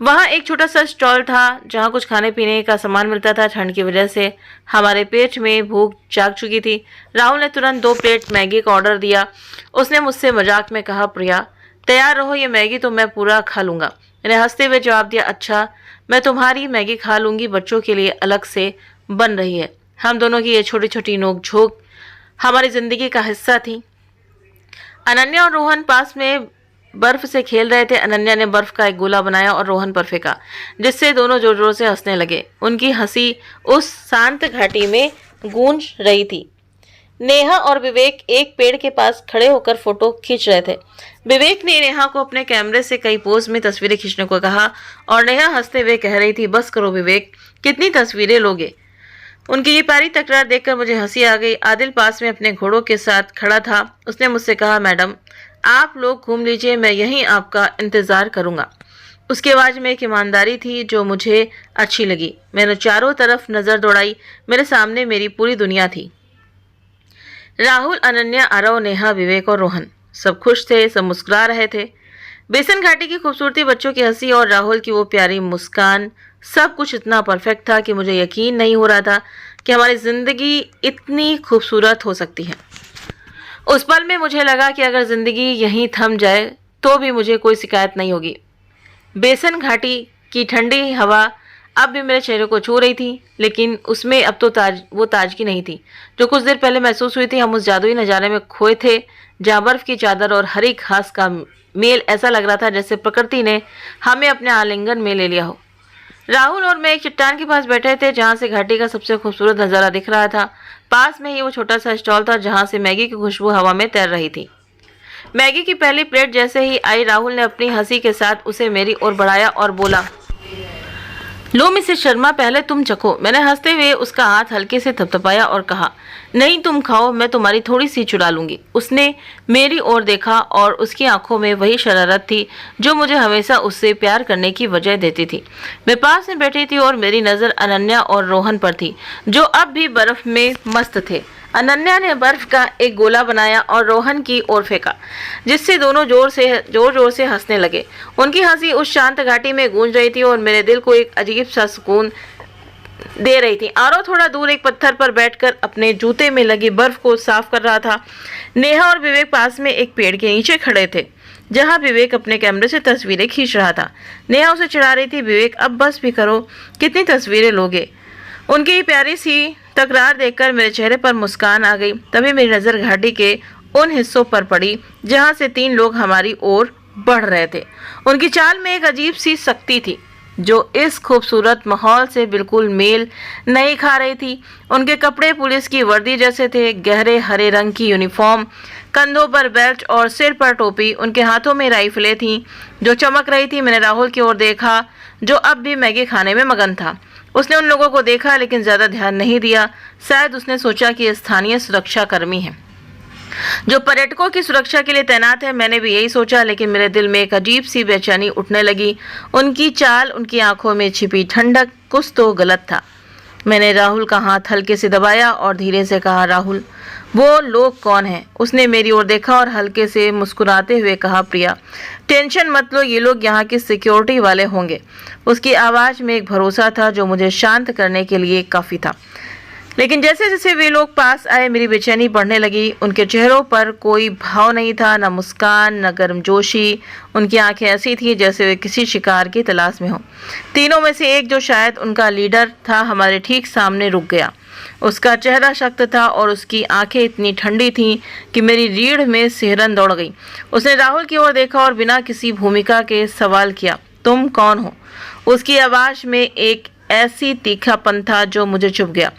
वहाँ एक छोटा सा स्टॉल था जहाँ कुछ खाने पीने का सामान मिलता था। ठंड की वजह से हमारे पेट में भूख जाग चुकी थी। राहुल ने तुरंत 2 प्लेट मैगी का ऑर्डर दिया। उसने मुझसे मजाक में कहा, प्रिया तैयार रहो, ये मैगी तो मैं पूरा खा लूँगा। मैंने हंसते हुए जवाब दिया, अच्छा मैं तुम्हारी मैगी खा लूँगी, बच्चों के लिए अलग से बन रही है। हम दोनों की ये छोटी छोटी नोक झोंक हमारी ज़िंदगी का हिस्सा थी। अनन्या और रोहन पास में बर्फ से खेल रहे थे। अनन्या ने बर्फ का एक गोला बनाया और रोहन पर फेंका, जिससे दोनों जोर जोर से हंसने लगे। उनकी हंसी उस शांत घाटी में गूंज रही थी। नेहा और विवेक एक पेड़ के पास खड़े होकर फोटो खींच रहे थे। विवेक ने नेहा को अपने कैमरे से कई पोज में तस्वीरें खींचने को कहा और नेहा हंसते हुए कह रही थी, बस करो विवेक, कितनी तस्वीरें लोगे। उनकी ये प्यारी तकरार देखकर मुझे हंसी आ गई। आदिल पास में अपने घोड़ों के साथ खड़ा था। उसने मुझसे कहा, मैडम आप लोग घूम लीजिए, मैं यहीं आपका इंतज़ार करूंगा। उसकी आवाज़ में एक ईमानदारी थी जो मुझे अच्छी लगी। मैंने चारों तरफ नज़र दौड़ाई। मेरे सामने मेरी पूरी दुनिया थी। राहुल, अनन्या, आरव, नेहा, विवेक और रोहन सब खुश थे, सब मुस्कुरा रहे थे। बेसन घाटी की खूबसूरती, बच्चों की हंसी और राहुल की वो प्यारी मुस्कान सब कुछ इतना परफेक्ट था कि मुझे यकीन नहीं हो रहा था कि हमारी ज़िंदगी इतनी खूबसूरत हो सकती है। उस पल में मुझे लगा कि अगर ज़िंदगी यहीं थम जाए तो भी मुझे कोई शिकायत नहीं होगी। बेसन घाटी की ठंडी हवा अब भी मेरे चेहरे को छू रही थी, लेकिन उसमें अब तो वो ताजगी नहीं थी जो कुछ देर पहले महसूस हुई थी। हम उस जादुई नज़ारे में खोए थे जहाँ बर्फ़ की चादर और हरी घास का मेल ऐसा लग रहा था जैसे प्रकृति ने हमें अपने आलिंगन में ले लिया हो। राहुल और मैं एक चट्टान के पास बैठे थे जहाँ से घाटी का सबसे खूबसूरत नज़ारा दिख रहा था। पास में ही वो छोटा सा स्टॉल था जहाँ से मैगी की खुशबू हवा में तैर रही थी। मैगी की पहली प्लेट जैसे ही आई, राहुल ने अपनी हंसी के साथ उसे मेरी ओर बढ़ाया और बोला, लो मिसेस शर्मा, पहले तुम चखो। मैंने हंसते हुए उसका हाथ हल्के से थपथपाया और कहा, नहीं तुम खाओ, मैं तुम्हारी थोड़ी सी चुरा लूंगी। उसने मेरी ओर देखा और उसकी आंखों में वही शरारत थी जो मुझे हमेशा उससे प्यार करने की वजह देती थी। मैं पास में बैठी थी और मेरी नज़र अनन्या और रोहन पर थी जो अब भी बर्फ में मस्त थे। अनन्या ने बर्फ का एक गोला बनाया और रोहन की ओर फेंका, जिससे दोनों जोर जोर से हंसने लगे। उनकी हंसी उस शांत घाटी में गूंज रही थी और मेरे दिल को एक अजीब सा सुकून दे रही थी। आरव थोड़ा दूर एक पत्थर पर बैठकर अपने जूते में लगी बर्फ को साफ कर रहा था। नेहा और विवेक पास में एक पेड़ के नीचे खड़े थे जहां विवेक अपने कैमरे से तस्वीरें खींच रहा था। नेहा उसे चिढ़ा रही थी, विवेक अब बस भी करो, कितनी तस्वीरें लोगे। उनकी प्यारी सी तकरार देखकर मेरे चेहरे पर मुस्कान आ गई। तभी मेरी नज़र घाटी के उन हिस्सों पर पड़ी जहां से 3 लोग हमारी ओर बढ़ रहे थे। उनकी चाल में एक अजीब सी शक्ति थी जो इस खूबसूरत माहौल से बिल्कुल मेल नहीं खा रही थी। उनके कपड़े पुलिस की वर्दी जैसे थे, गहरे हरे रंग की यूनिफॉर्म, कंधों पर बेल्ट और सिर पर टोपी। उनके हाथों में राइफलें थीं जो चमक रही थी। मैंने राहुल की ओर देखा जो अब भी मैगी खाने में मगन था। उसने उन लोगों को देखा लेकिन ज़्यादा ध्यान नहीं दिया। शायद उसने सोचा कि स्थानीय सुरक्षा कर्मी हैं जो पर्यटकों की सुरक्षा के लिए तैनात है। मैंने भी यही सोचा, लेकिन मेरे दिल में एक अजीब सी बेचैनी उठने लगी। उनकी चाल, उनकी आंखों में छिपी ठंडक, कुछ तो गलत था। मैंने राहुल का हाथ हल्के से दबाया और धीरे से कहा, राहुल, वो लोग कौन हैं? उसने मेरी ओर देखा और हल्के से मुस्कुराते हुए कहा, प्रिया, टेंशन मत लो, ये लोग यहाँ के सिक्योरिटी वाले होंगे। उसकी आवाज़ में एक भरोसा था जो मुझे शांत करने के लिए काफ़ी था। लेकिन जैसे जैसे वे लोग पास आए मेरी बेचैनी बढ़ने लगी। उनके चेहरों पर कोई भाव नहीं था, न मुस्कान, न गर्मजोशी। उनकी आंखें ऐसी थी जैसे वे किसी शिकार की तलाश में हों। तीनों में से एक, जो शायद उनका लीडर था, हमारे ठीक सामने रुक गया। उसका चेहरा सख्त था और उसकी आंखें इतनी ठंडी थीं कि मेरी रीढ़ में सिहरन दौड़ गई। उसने राहुल की ओर देखा और बिना किसी भूमिका के सवाल किया, तुम कौन हो? उसकी आवाज़ में एक ऐसी तीखापन था जो मुझे चुभ गया।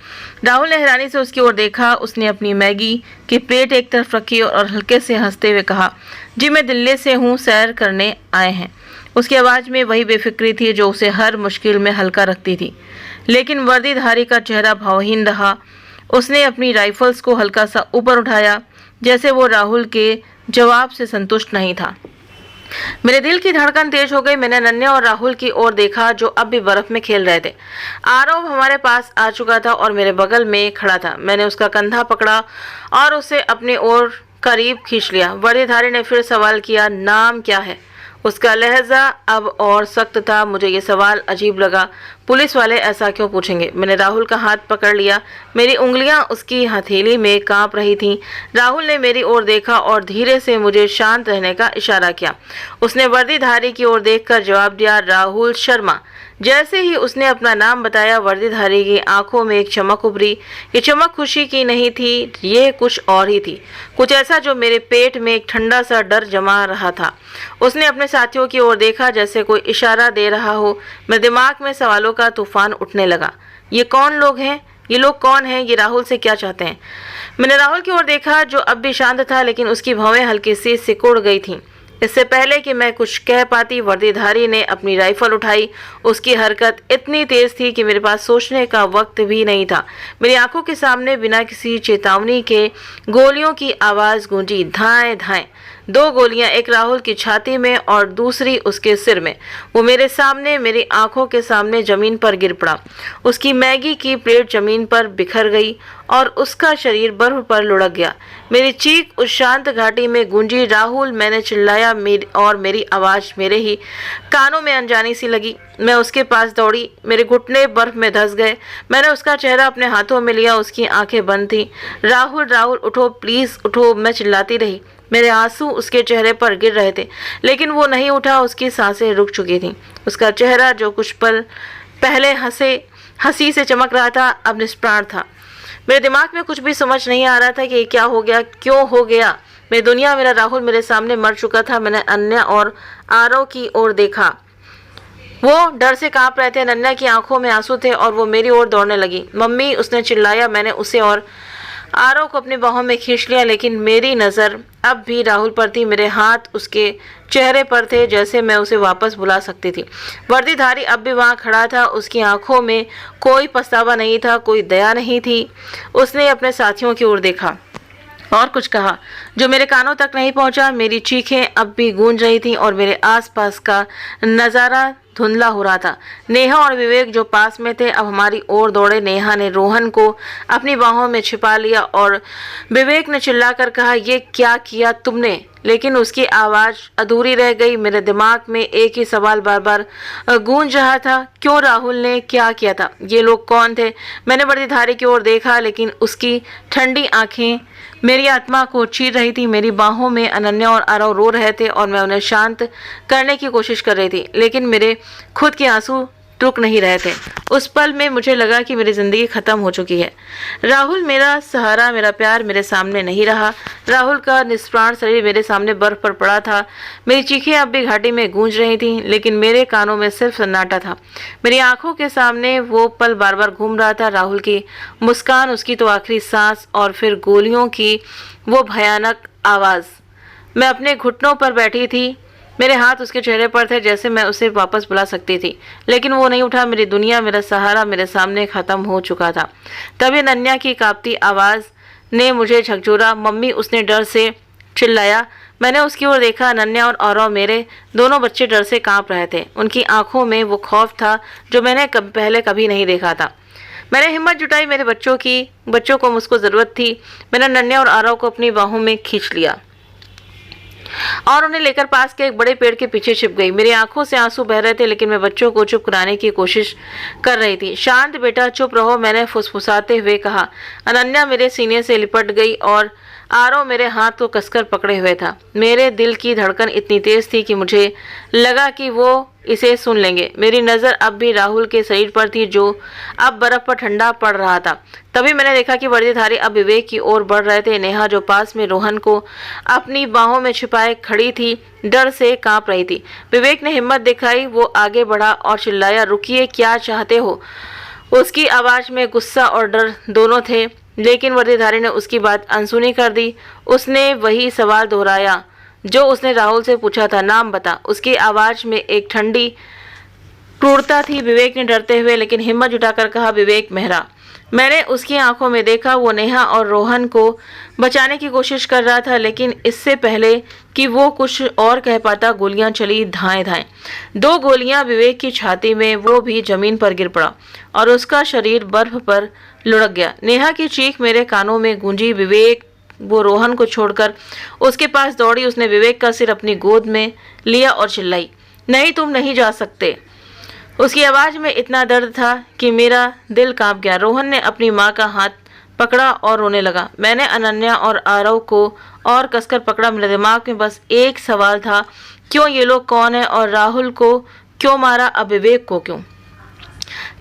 राहुल ने हैरानी से उसकी ओर देखा। उसने अपनी मैगी की प्लेट एक तरफ रखी और हल्के से हंसते हुए कहा, जी मैं दिल्ली से हूँ, सैर करने आए हैं। उसकी आवाज़ में वही बेफिक्री थी जो उसे हर मुश्किल में हल्का रखती थी, लेकिन वर्दीधारी का चेहरा भावहीन रहा। उसने अपनी राइफल्स को हल्का सा ऊपर उठाया जैसे वो राहुल के जवाब से संतुष्ट नहीं था। मेरे दिल की धड़कन तेज हो गई। मैंने अनन्या और राहुल की ओर देखा जो अब भी बर्फ में खेल रहे थे। आरव हमारे पास आ चुका था और मेरे बगल में खड़ा था। मैंने उसका कंधा पकड़ा और उसे अपने ओर करीब खींच लिया। वर्दीधारी ने फिर सवाल किया, नाम क्या है? उसका लहजा अब और सख्त था। मुझे ये सवाल अजीब लगा, पुलिस वाले ऐसा क्यों पूछेंगे? मैंने राहुल का हाथ पकड़ लिया। मेरी उंगलियां उसकी हथेली में कांप रही थीं। राहुल ने मेरी ओर देखा और धीरे से मुझे शांत रहने का इशारा किया। उसने वर्दीधारी की ओर देखकर जवाब दिया, राहुल शर्मा। जैसे ही उसने अपना नाम बताया, वर्दीधारी की आंखों में एक चमक उभरी। ये चमक खुशी की नहीं थी, ये कुछ और ही थी, कुछ ऐसा जो मेरे पेट में एक ठंडा सा डर जमा रहा था। उसने अपने साथियों की ओर देखा जैसे कोई इशारा दे रहा हो। मेरे दिमाग में सवालों का तूफान उठने लगा। ये कौन लोग हैं? ये लोग कौन हैं? ये राहुल से क्या चाहते हैं? मैंने राहुल की ओर देखा जो अब भी शांत था, लेकिन उसकी भौहें हल्की सी सिकुड़ गई थीं। इससे पहले कि मैं कुछ कह पाती, वर्दीधारी ने अपनी राइफल उठाई। उसकी हरकत इतनी तेज थी कि मेरे पास सोचने का वक्त भी नहीं था। मेरी आंखों के सामने बिना किसी चेतावनी के गोलियों की आवाज़ गूंजी, धाएं धाएं। 2 गोलियां, एक राहुल की छाती में और दूसरी उसके सिर में। वो मेरे सामने, मेरी आंखों के सामने जमीन पर गिर पड़ा। उसकी मैगी की प्लेट जमीन पर बिखर गई और उसका शरीर बर्फ पर लुढ़क गया। मेरी चीख उस शांत घाटी में गूंजी, राहुल। मैंने चिल्लाया और मेरी आवाज़ मेरे ही कानों में अनजानी सी लगी। मैं उसके पास दौड़ी, मेरे घुटने बर्फ में धंस गए। मैंने उसका चेहरा अपने हाथों में लिया, उसकी आंखें बंद थीं। राहुल, राहुल उठो, प्लीज़ उठो, मैं चिल्लाती रही। मेरे आंसू उसके चेहरे पर गिर रहे थे, लेकिन वो नहीं उठा। उसकी सांसें रुक चुकी थीं। उसका चेहरा जो कुछ पल पहले हंसी से चमक रहा था, अब निष्प्राण था। मेरे दिमाग में कुछ भी समझ नहीं आ रहा था कि क्या हो गया, क्यों हो गया। मेरी दुनिया, मेरा राहुल मेरे सामने मर चुका था। मैंने अनन्या और आरव की ओर देखा। वो डर से कांप रहे थे। अनन्या की आंखों में आंसू थे और वो मेरी ओर दौड़ने लगी। मम्मी, उसने चिल्लाया। मैंने उसे और आरव को अपनी बाहों में खींच लिया, लेकिन मेरी नज़र अब भी राहुल पर थी। मेरे हाथ उसके चेहरे पर थे, जैसे मैं उसे वापस बुला सकती थी। वर्दीधारी अब भी वहाँ खड़ा था। उसकी आंखों में कोई पछतावा नहीं था, कोई दया नहीं थी। उसने अपने साथियों की ओर देखा और कुछ कहा जो मेरे कानों तक नहीं पहुंचा। मेरी चीखें अब भी गूंज रही थीं और मेरे आसपास का नज़ारा धुंधला हो रहा था। नेहा और विवेक जो पास में थे, अब हमारी ओर दौड़े। नेहा ने रोहन को अपनी बाहों में छिपा लिया और विवेक ने चिल्लाकर कहा, ये क्या किया तुमने? लेकिन उसकी आवाज़ अधूरी रह गई। मेरे दिमाग में एक ही सवाल बार बार गूंज रहा था, क्यों? राहुल ने क्या किया था? ये लोग कौन थे? मैंने वर्दीधारी की ओर देखा, लेकिन उसकी ठंडी आंखें मेरी आत्मा को चीर रही थी। मेरी बाहों में अनन्या और आरव रो रहे थे और मैं उन्हें शांत करने की कोशिश कर रही थी, लेकिन मेरे खुद के आंसू रुक नहीं रहे थे। उस पल में मुझे लगा कि मेरी ज़िंदगी ख़त्म हो चुकी है। राहुल, मेरा सहारा, मेरा प्यार मेरे सामने नहीं रहा। राहुल का निष्प्राण शरीर मेरे सामने बर्फ पर पड़ा था। मेरी चीखें अब भी घाटी में गूंज रही थीं, लेकिन मेरे कानों में सिर्फ सन्नाटा था। मेरी आंखों के सामने वो पल बार बार घूम रहा था। राहुल की मुस्कान, उसकी तो आखिरी सांस, और फिर गोलियों की वो भयानक आवाज़। मैं अपने घुटनों पर बैठी थी। मेरे हाथ उसके चेहरे पर थे, जैसे मैं उसे वापस बुला सकती थी, लेकिन वो नहीं उठा। मेरी दुनिया, मेरा सहारा मेरे सामने ख़त्म हो चुका था। तभी अनन्या की कांपती आवाज़ ने मुझे झकझोरा। मम्मी, उसने डर से चिल्लाया। मैंने उसकी ओर देखा। अनन्या और आरव, मेरे दोनों बच्चे, डर से कांप रहे थे। उनकी आंखों में वो खौफ था जो मैंने पहले कभी नहीं देखा था। मैंने हिम्मत जुटाई। मेरे बच्चों को मुझको ज़रूरत थी। मैंने अनन्या और आरव को अपनी बाहों में खींच लिया और उन्हें लेकर पास के एक बड़े पेड़ के पीछे छिप गई। मेरी आंखों से आंसू बह रहे थे, लेकिन मैं बच्चों को चुप कराने की कोशिश कर रही थी। शांत बेटा, चुप रहो, मैंने फुसफुसाते हुए कहा। अनन्या मेरे सीने से लिपट गई और आरव मेरे हाथ को कसकर पकड़े हुए था। मेरे दिल की धड़कन इतनी तेज थी कि मुझे लगा कि वो इसे सुन लेंगे। मेरी नज़र अब भी राहुल के शरीर पर थी, जो अब बर्फ पर ठंडा पड़ रहा था। तभी मैंने देखा कि वर्दीधारी अब विवेक की ओर बढ़ रहे थे। नेहा, जो पास में रोहन को अपनी बाहों में छिपाए खड़ी थी, डर से कांप रही थी। विवेक ने हिम्मत दिखाई। वो आगे बढ़ा और चिल्लाया, रुकिए, क्या चाहते हो? उसकी आवाज़ में गुस्सा और डर दोनों थे, लेकिन वर्दीधारी ने उसकी बात अनसुनी कर दी। उसने वही सवाल दोहराया जो उसने राहुल से पूछा था, नाम बता। उसकी आवाज़ में एक ठंडी क्रूरता थी। विवेक ने डरते हुए लेकिन हिम्मत जुटाकर कहा, विवेक मेहरा। मैंने उसकी आंखों में देखा। वो नेहा और रोहन को बचाने की कोशिश कर रहा था, लेकिन इससे पहले कि वो कुछ और कह पाता, गोलियां चली धाएं धाएं। 2 गोलियां विवेक की छाती में। वो भी जमीन पर गिर पड़ा और उसका शरीर बर्फ पर लुढ़क गया। नेहा की चीख मेरे कानों में गूंजी। विवेक, वो रोहन को छोड़कर उसके पास दौड़ी। उसने विवेक का सिर अपनी गोद में लिया और चिल्लाई, नहीं, तुम नहीं जा सकते। उसकी आवाज़ में इतना दर्द था कि मेरा दिल कांप गया। रोहन ने अपनी माँ का हाथ पकड़ा और रोने लगा। मैंने अनन्या और आरव को और कसकर पकड़ा। मेरे दिमाग में बस एक सवाल था, क्यों? ये लोग कौन है? और राहुल को क्यों मारा? अब विवेक को क्यों?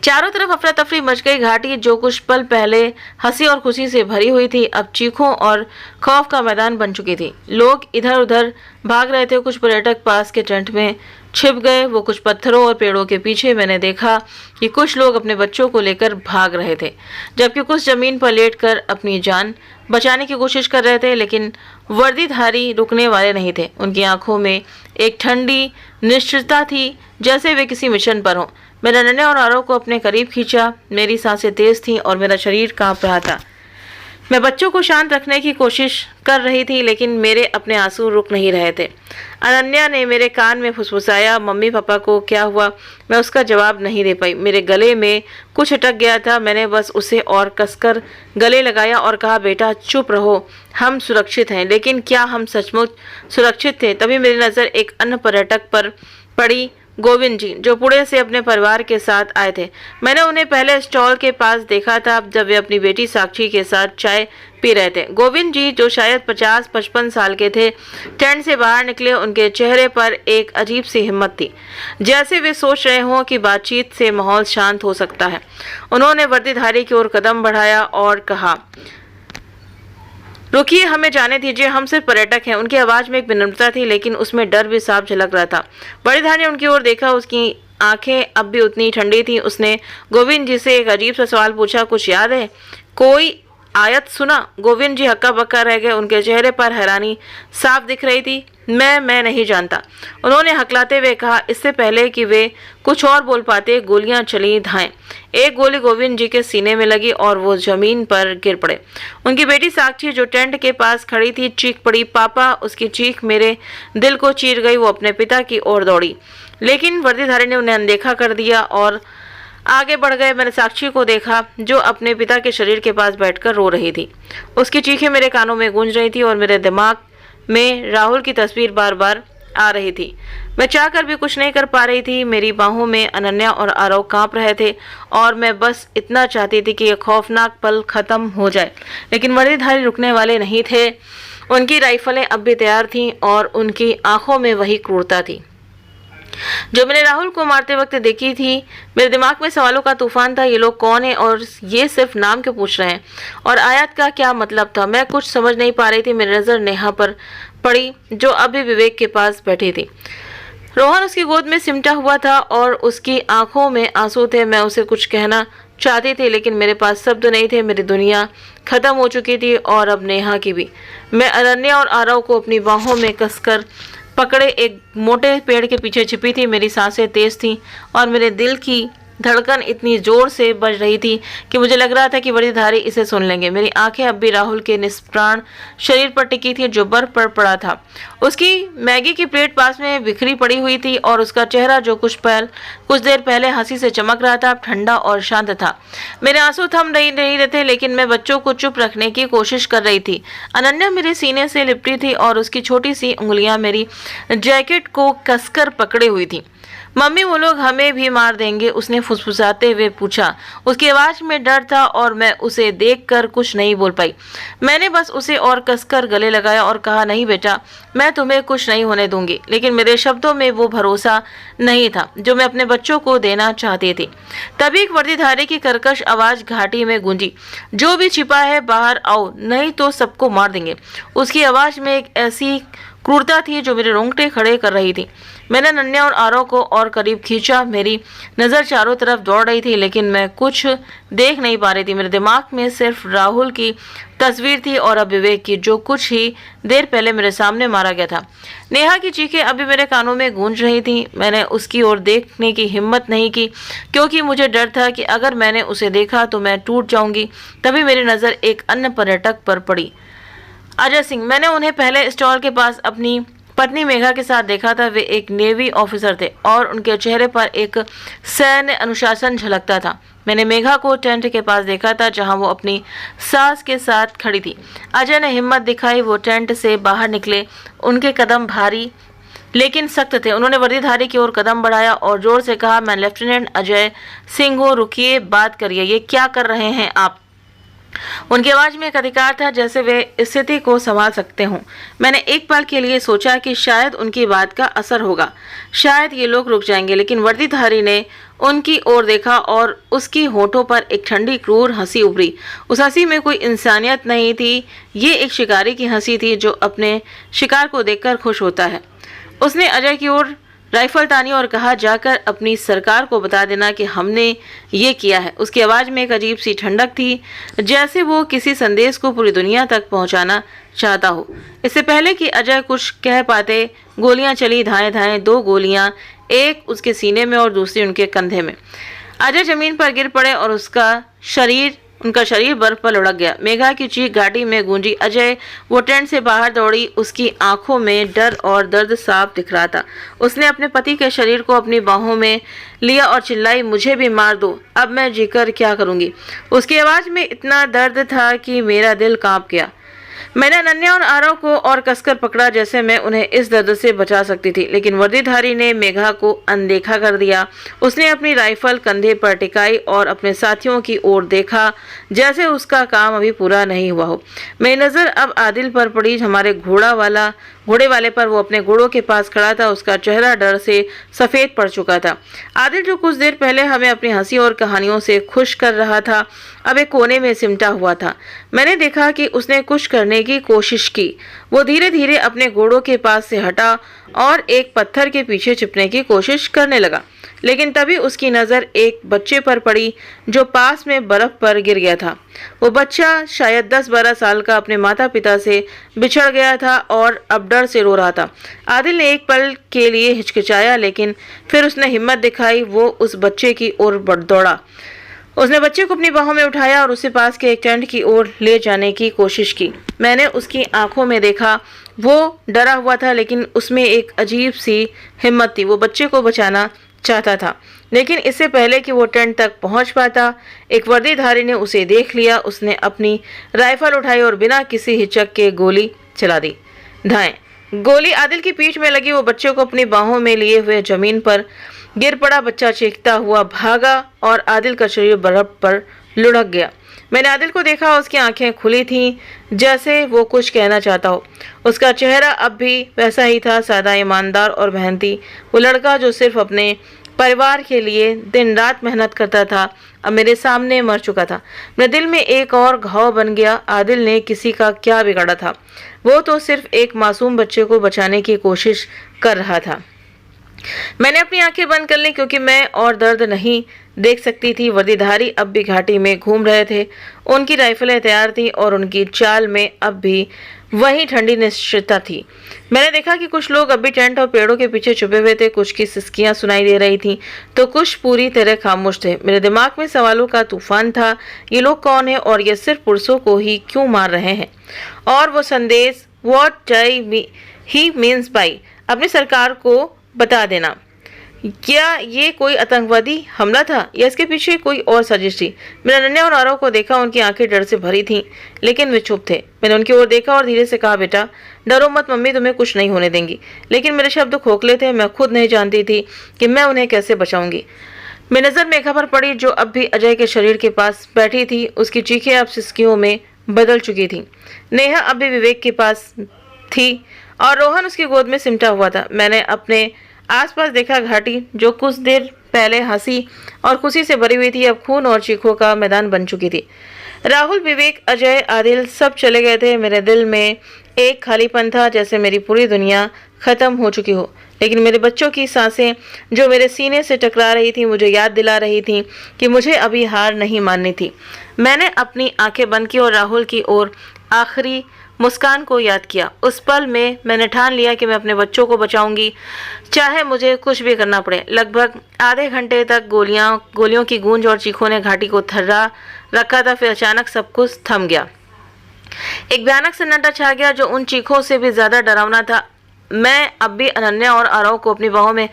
चारों तरफ अफरा तफरी मच गई। घाटी जो कुछ पल पहले हंसी और खुशी से भरी हुई थी, अब चीखों और खौफ का मैदान बन चुकी थी। लोग इधर उधर भाग रहे थे। कुछ पर्यटक पास के टेंट में छिप गए। वो कुछ पत्थरों और पेड़ों के पीछे। मैंने देखा कि कुछ लोग अपने बच्चों को लेकर भाग रहे थे, जबकि कुछ जमीन पर लेटकर अपनी जान बचाने की कोशिश कर रहे थे, लेकिन वर्दीधारी रुकने वाले नहीं थे। उनकी आंखों में एक ठंडी निश्चितता थी, जैसे वे किसी मिशन पर हों। मैंने अनन्या और आरव को अपने करीब खींचा। मेरी सांसें तेज थीं और मेरा शरीर कांप रहा था। मैं बच्चों को शांत रखने की कोशिश कर रही थी, लेकिन मेरे अपने आंसू रुक नहीं रहे थे। अनन्या ने मेरे कान में फुसफुसाया, मम्मी पापा को क्या हुआ? मैं उसका जवाब नहीं दे पाई। मेरे गले में कुछ अटक गया था। मैंने बस उसे और कसकर गले लगाया और कहा, बेटा चुप रहो, हम सुरक्षित हैं। लेकिन क्या हम सचमुच सुरक्षित थे? तभी मेरी नज़र एक अन्य पर्यटक पर पड़ी। गोविंद जी, जो पुणे से अपने परिवार के साथ आए थे। मैंने उन्हें पहले स्टॉल के पास देखा था जब वे अपनी बेटी साक्षी के साथ चाय पी रहे थे। गोविंद जी, जो शायद 50-55 साल के थे, टेंट से बाहर निकले। उनके चेहरे पर एक अजीब सी हिम्मत थी, जैसे वे सोच रहे हों कि बातचीत से माहौल शांत हो सकता है। उन्होंने वर्दीधारी की ओर कदम बढ़ाया और कहा, रुकिए, हमें जाने दीजिए, हम सिर्फ पर्यटक हैं। उनकी आवाज में एक विनम्रता थी, लेकिन उसमें डर भी साफ झलक रहा था। वर्दीधारी ने उनकी ओर देखा, उसकी आंखें अब भी उतनी ठंडी थी। उसने गोविंद जी से एक अजीब सा सवाल पूछा, कुछ याद है? कोई आयत सुना? गोविंद जी हक्का बक्का रह गए। उनके चेहरे पर हैरानी साफ दिख रही थी। मैं नहीं जानता, उन्होंने हकलाते हुए कहा। इससे पहले कि वे कुछ और बोल पाते, गोलियां चली धाएं। एक गोली गोविंद जी के सीने में लगी और वो जमीन पर गिर पड़े। उनकी बेटी साक्षी, जो टेंट के पास खड़ी थी, चीख पड़ी, पापा। उसकी चीख मेरे दिल को चीर गई। वो अपने पिता की ओर दौड़ी, लेकिन वर्दीधारी ने उन्हें अनदेखा कर दिया और आगे बढ़ गए। मैंने साक्षी को देखा, जो अपने पिता के शरीर के पास बैठकर रो रही थी। उसकी चीखें मेरे कानों में गूंज रही थी और मेरे दिमाग में राहुल की तस्वीर बार बार आ रही थी। मैं चाहकर भी कुछ नहीं कर पा रही थी। मेरी बाहों में अनन्या और आरव कांप रहे थे और मैं बस इतना चाहती थी कि यह खौफनाक पल खत्म हो जाए, लेकिन वर्दीधारी रुकने वाले नहीं थे। उनकी राइफलें अब भी तैयार थीं और उनकी आंखों में वही क्रूरता थी जो मैंने राहुल को मारते वक्त देखी थी। मेरे दिमाग में सवालों का तूफान था। ये लोग कौन हैं और ये सिर्फ नाम क्यों पूछ रहे हैं? और आयत का क्या मतलब था? मैं कुछ समझ नहीं पा रही थी। मेरी नज़र नेहा पर पड़ी, जो अभी विवेक के पास बैठी थी। रोहन उसकी गोद में सिमटा हुआ था और उसकी आंखों में आंसू थे। मैं उसे कुछ कहना चाहती थी, लेकिन मेरे पास शब्द नहीं थे। मेरी दुनिया खत्म हो चुकी थी और अब नेहा की भी। मैं अनन्या और आरव को अपनी बाहों में कसकर पकड़े एक मोटे पेड़ के पीछे छिपी थी। मेरी सांसें तेज थीं और मेरे दिल की धड़कन इतनी जोर से बज रही थी कि मुझे लग रहा था कि वर्दीधारी इसे सुन लेंगे। मेरी आंखें अब भी राहुल के निष्प्राण शरीर पर टिकी थी, जो बर्फ पर पड़ा था। उसकी मैगी की प्लेट पास में बिखरी पड़ी हुई थी और उसका चेहरा, जो कुछ देर पहले हंसी से चमक रहा था, अब ठंडा और शांत था। मेरे आंसू थम नहीं रहे थे, लेकिन मैं बच्चों को चुप रखने की कोशिश कर रही थी। अनन्या मेरे सीने से लिपटी थी और उसकी छोटी सी उंगलियां मेरी जैकेट को कसकर पकड़े हुई थी। मम्मी, वो लोग हमें भी मार देंगे? उसने फुसफुसाते हुए पूछा। उसकी आवाज में डर था और मैं उसे देखकर कुछ नहीं बोल पाई। मैंने बस उसे और कसकर गले लगाया और कहा, नहीं बेटा, मैं तुम्हें कुछ नहीं होने दूंगी। लेकिन मेरे शब्दों में वो भरोसा नहीं था जो मैं अपने बच्चों को देना चाहती थी। तभी एक वर्दीधारी की कर्कश आवाज घाटी में गूंजी, जो भी छिपा है बाहर आओ, नहीं तो सबको मार देंगे। उसकी आवाज में एक ऐसी क्रूरता थी जो मेरे रोंगटे खड़े कर रही थी। मैंने अनन्या और आरव को और करीब खींचा। मेरी नज़र चारों तरफ दौड़ रही थी, लेकिन मैं कुछ देख नहीं पा रही थी। मेरे दिमाग में सिर्फ राहुल की तस्वीर थी और अब विवेक की, जो कुछ ही देर पहले मेरे सामने मारा गया था। नेहा की चीखें अभी मेरे कानों में गूंज रही थी। मैंने उसकी ओर देखने की हिम्मत नहीं की, क्योंकि मुझे डर था कि अगर मैंने उसे देखा तो मैं टूट जाऊंगी। तभी मेरी नज़र एक अन्य पर्यटक पर पड़ी, अजय सिंह। मैंने उन्हें पहले स्टॉल के पास अपनी पत्नी मेघा के साथ देखा था। वे एक नेवी ऑफिसर थे और उनके चेहरे पर एक सैन्य अनुशासन झलकता था। मैंने मेघा को टेंट के पास देखा था, जहां वो अपनी सास के साथ खड़ी थी। अजय ने हिम्मत दिखाई, वो टेंट से बाहर निकले। उनके कदम भारी लेकिन सख्त थे। उन्होंने वर्दीधारी की ओर कदम बढ़ाया और जोर से कहा, मैं लेफ्टिनेंट अजय सिंह हूँ, रुकिए, बात करिए, ये क्या कर रहे हैं आप? उनकी आवाज में एक अधिकार था, जैसे वे स्थिति को संभाल सकते हों। मैंने एक पल के लिए सोचा कि शायद उनकी बात का असर होगा, शायद ये लोग रुक जाएंगे, लेकिन वर्दीधारी ने उनकी ओर देखा और उसकी होठों पर एक ठंडी क्रूर हंसी उभरी। उस हंसी में कोई इंसानियत नहीं थी, ये एक शिकारी की हंसी थी जो अपने शिकार को देखकर खुश होता है। उसने अजय की ओर राइफल तानी और कहा, जाकर अपनी सरकार को बता देना कि हमने ये किया है। उसकी आवाज़ में एक अजीब सी ठंडक थी, जैसे वो किसी संदेश को पूरी दुनिया तक पहुंचाना चाहता हो। इससे पहले कि अजय कुछ कह पाते, गोलियां चली धाएं धाएं, 2 गोलियां, एक उसके सीने में और दूसरी उनके कंधे में। अजय जमीन पर गिर पड़े और उनका शरीर बर्फ पर लुढ़क गया। मेघा की चीख घाटी में गूंजी। अजय वो टेंट से बाहर दौड़ी, उसकी आंखों में डर और दर्द साफ दिख रहा था। उसने अपने पति के शरीर को अपनी बाहों में लिया और चिल्लाई, मुझे भी मार दो, अब मैं जीकर क्या करूंगी? उसकी आवाज में इतना दर्द था कि मेरा दिल कांप गया। मैंने अनन्या और आरव को और कसकर पकड़ा जैसे मैं उन्हें इस दर्द से बचा सकती थी, लेकिन वर्दीधारी ने मेघा को अनदेखा कर दिया। उसने अपनी राइफल कंधे पर टिकाई और अपने साथियों की ओर देखा जैसे उसका काम अभी पूरा नहीं हुआ हो। मेरी नज़र अब आदिल पर पड़ी, हमारे घोड़े वाले पर। वो अपने घोड़ों के पास खड़ा था, उसका चेहरा डर से सफ़ेद पड़ चुका था। आदिल जो कुछ देर पहले हमें अपनी हंसी और कहानियों से खुश कर रहा था, अब एक कोने में सिमटा हुआ था। मैंने देखा कि उसने कुछ करने की कोशिश की। वो धीरे धीरे अपने घोड़ों के पास से हटा और एक पत्थर के पीछे छिपने की कोशिश करने लगा, लेकिन तभी उसकी नज़र एक बच्चे पर पड़ी जो पास में बर्फ पर गिर गया था। वो बच्चा शायद 10-12 साल का अपने माता पिता से बिछड़ गया था और अब डर से रो रहा था। आदिल ने एक पल के लिए हिचकिचाया, लेकिन फिर उसने हिम्मत दिखाई। वो उस बच्चे की ओर दौड़ा। उसने बच्चे को अपनी बाहों में उठाया और उसे पास के एक टेंट की ओर ले जाने की कोशिश की। मैंने उसकी आंखों में देखा, वो डरा हुआ था, लेकिन उसमें एक अजीब सी हिम्मत थी। वो बच्चे को बचाना चाहता था, लेकिन इससे पहले कि वो टेंट तक पहुंच पाता, एक वर्दीधारी ने उसे देख लिया। उसने अपनी राइफल उठाई और बिना किसी हिचक के गोली चला दी। धाएं गोली आदिल की पीठ में लगी। वो बच्चे को अपनी बाहों में लिए हुए जमीन पर गिर पड़ा। बच्चा चीखता हुआ भागा और आदिल का शरीर बर्फ पर लुढ़क गया। मैंने आदिल को देखा, उसकी आंखें खुली थीं जैसे वो कुछ कहना चाहता हो। उसका चेहरा अब भी वैसा ही था, सादा, ईमानदार और मेहनती। वो लड़का जो सिर्फ अपने परिवार के लिए दिन रात मेहनत करता था, अब मेरे सामने मर चुका था। मेरे दिल में एक और घाव बन गया। आदिल ने किसी का क्या बिगाड़ा था? वो तो सिर्फ एक मासूम बच्चे को बचाने की कोशिश कर रहा था। मैंने अपनी आंखें बंद कर ली क्योंकि मैं और दर्द नहीं देख सकती थी। वर्दीधारी अब भी घाटी में घूम रहे थे। उनकी राइफलें तैयार थीं और उनकी चाल में अब भी वही ठंडी निश्चितता थी। मैंने देखा कि कुछ लोग अब भी टेंट और पेड़ों के पीछे छुपे हुए थे। कुछ की सिसकियां सुनाई दे रही थीं, तो कुछ पूरी तरह खामोश थे। मेरे दिमाग में सवालों का तूफान था। ये लोग कौन है और ये सिर्फ पुरुषों को ही क्यों मार रहे हैं? और वो संदेश, व्हाट ही मीन्स बाय, अपनी सरकार को बता देना। क्या ये कोई आतंकवादी हमला था या इसके पीछे कोई और साजिश थी? मैंने अनन्या और आरव को देखा। उनकी आंखें डर से भरी थीं, लेकिन वे चुप थे। मैंने उनकी ओर देखा और धीरे से कहा, बेटा डरो मत, मम्मी तुम्हें कुछ नहीं होने देंगी। लेकिन मेरे शब्द खोखले थे। मैं खुद नहीं जानती थी कि मैं उन्हें कैसे बचाऊंगी। मेरी नज़र मेघा पर पड़ी जो अब भी अजय के शरीर के पास बैठी थी। उसकी चीखें अब सिसकियों में बदल चुकी थी। नेहा अब भी विवेक के पास थी और रोहन उसकी गोद में सिमटा हुआ था। मैंने अपने आसपास देखा। घाटी जो कुछ देर पहले हंसी और खुशी से भरी हुई थी, अब खून और चीखों का मैदान बन चुकी थी। राहुल, विवेक, अजय, आदिल सब चले गए थे। मेरे दिल में एक खालीपन था, जैसे मेरी पूरी दुनिया खत्म हो चुकी हो। लेकिन मेरे बच्चों की सांसें जो मेरे सीने से टकरा रही थी, मुझे याद दिला रही थी कि मुझे अभी हार नहीं माननी थी। मैंने अपनी आंखें बंद की और राहुल की ओर आखिरी मुस्कान को याद किया। उस पल में मैंने ठान लिया कि मैं अपने बच्चों को बचाऊंगी, चाहे मुझे कुछ भी करना पड़े। लगभग आधे घंटे तक गोलियों की गूंज और चीखों ने घाटी को थर्रा रखा था। फिर अचानक सब कुछ थम गया। एक भयानक सन्नाटा छा गया जो उन चीखों से भी ज्यादा डरावना था। मैं अब भी अनन्या और आरव को अपनी बाहों में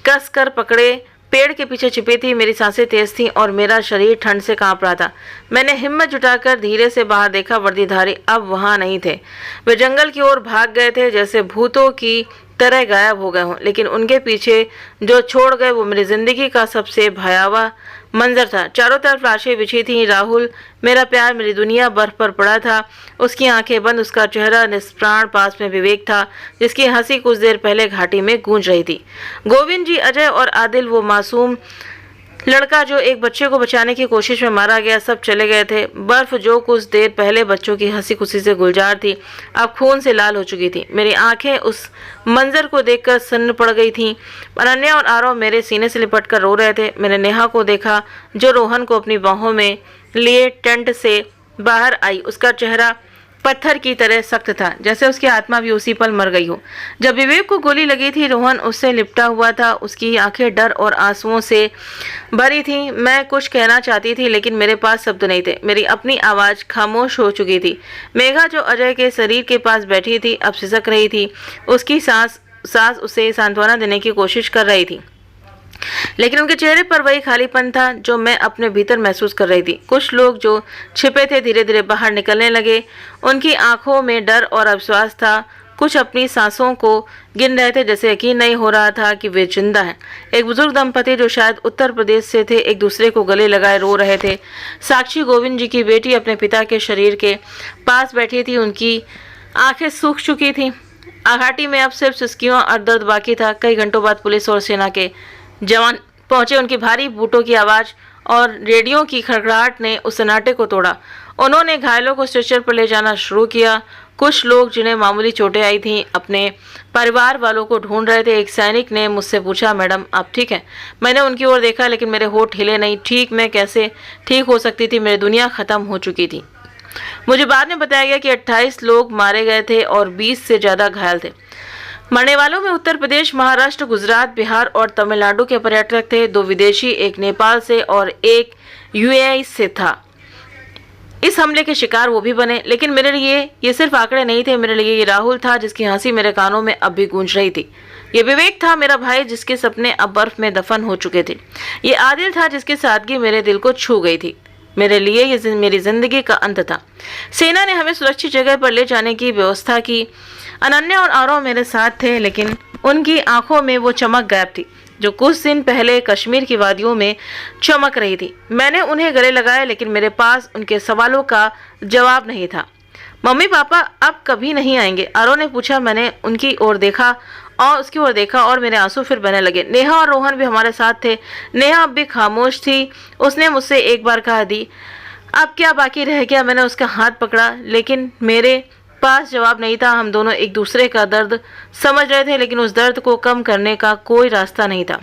कस कर पकड़े पेड़ के पीछे छिपी थी। मेरी सांसें तेज थीं और मेरा शरीर ठंड से कांप रहा था। मैंने हिम्मत जुटाकर धीरे से बाहर देखा। वर्दीधारी अब वहां नहीं थे। वे जंगल की ओर भाग गए थे, जैसे भूतों की तरह गायब हो गए हों। लेकिन उनके पीछे जो छोड़ गए वो मेरी जिंदगी का सबसे भयावह मंजर था। चारों तरफ लाशें बिछी थीं। राहुल, मेरा प्यार, मेरी दुनिया बर्फ पर पड़ा था। उसकी आंखें बंद, उसका चेहरा निष्प्राण। पास में विवेक था, जिसकी हंसी कुछ देर पहले घाटी में गूंज रही थी। गोविंद जी, अजय और आदिल, वो मासूम लड़का जो एक बच्चे को बचाने की कोशिश में मारा गया, सब चले गए थे। बर्फ जो कुछ देर पहले बच्चों की हंसी खुशी से गुलजार थी, अब खून से लाल हो चुकी थी। मेरी आंखें उस मंजर को देखकर सन्न पड़ गई थीं। अनन्या और आरव मेरे सीने से लिपट कर रो रहे थे। मैंने नेहा को देखा जो रोहन को अपनी बाहों में लिए टेंट से बाहर आई। उसका चेहरा पत्थर की तरह सख्त था, जैसे उसकी आत्मा भी उसी पल मर गई हो। जब विवेक को गोली लगी थी, रोहन उससे लिपटा हुआ था। उसकी आंखें डर और आंसुओं से भरी थीं। मैं कुछ कहना चाहती थी, लेकिन मेरे पास शब्द नहीं थे। मेरी अपनी आवाज़ खामोश हो चुकी थी। मेघा जो अजय के शरीर के पास बैठी थी, अब सिसक रही थी। उसकी सांस उसे सांत्वना देने की कोशिश कर रही थी। लेकिन उनके चेहरे पर वही खालीपन था जो मैं अपने भीतर महसूस कर रही थी। कुछ लोग जो छिपे थे धीरे धीरे बाहर निकलने लगे। उनकी आंखों में डर और अविश्वास था। कुछ अपनी सांसों को गिन रहे थे, जैसे यकीन नहीं हो रहा था कि वे जिंदा हैं। एक बुजुर्ग दंपति जो शायद उत्तर प्रदेश से थे एक दूसरे को गले लगाए रो रहे थे। साक्षी गोविंद जी की बेटी अपने पिता के शरीर के पास बैठी थी। उनकी आंखें सूख चुकी थी। घाटी में अब सिर्फ सिसकियों और दर्द बाकी था। कई घंटों बाद पुलिस और सेना के जवान पहुंचे। उनकी भारी बूटों की आवाज़ और रेडियो की खड़खड़ाहट ने उस सन्नाटे को तोड़ा। उन्होंने घायलों को स्ट्रेचर पर ले जाना शुरू किया। कुछ लोग जिन्हें मामूली चोटें आई थीं अपने परिवार वालों को ढूंढ रहे थे। एक सैनिक ने मुझसे पूछा, मैडम आप ठीक हैं? मैंने उनकी ओर देखा लेकिन मेरे होठ हिले नहीं। ठीक मैं कैसे ठीक हो सकती थी? मेरी दुनिया खत्म हो चुकी थी। मुझे बाद में बताया गया कि 28 लोग मारे गए थे और 20 से ज़्यादा घायल थे। मरने वालों में उत्तर प्रदेश, महाराष्ट्र, गुजरात, बिहार और तमिलनाडु के पर्यटक थे। 2 विदेशी, एक नेपाल से और एक यूएई से था। इस हमले के शिकार वो भी बने। लेकिन मेरे लिए ये सिर्फ आंकड़े नहीं थे। मेरे लिए ये राहुल था जिसकी हंसी मेरे कानों में अब भी गूंज रही थी। ये विवेक था मेरा भाई जिसके सपने अब बर्फ में दफन हो चुके थे। ये आदिल था जिसकी सादगी मेरे दिल को छू गई थी। मेरे लिए ये मेरी जिंदगी का अंत था। सेना ने हमें सुरक्षित जगह पर ले जाने की व्यवस्था की। अनन्या और आरव मेरे साथ थे लेकिन उनकी आंखों में वो चमक गायब थी जो कुछ दिन पहले कश्मीर की वादियों में चमक रही थी। मैंने उन्हें गले लगाया लेकिन मेरे पास उनके सवालों का जवाब नहीं था। मम्मी पापा अब कभी नहीं आएंगे? आरव ने पूछा। मैंने उनकी ओर देखा और उसकी ओर देखा और मेरे आंसू फिर बहने लगे। नेहा और रोहन भी हमारे साथ थे। नेहा अब भी खामोश थी। उसने मुझसे एक बार कहा, दी अब क्या बाकी रह गया? मैंने उसका हाथ पकड़ा लेकिन मेरे पास जवाब नहीं था। हम दोनों एक दूसरे का दर्द समझ रहे थे लेकिन उस दर्द को कम करने का कोई रास्ता नहीं था।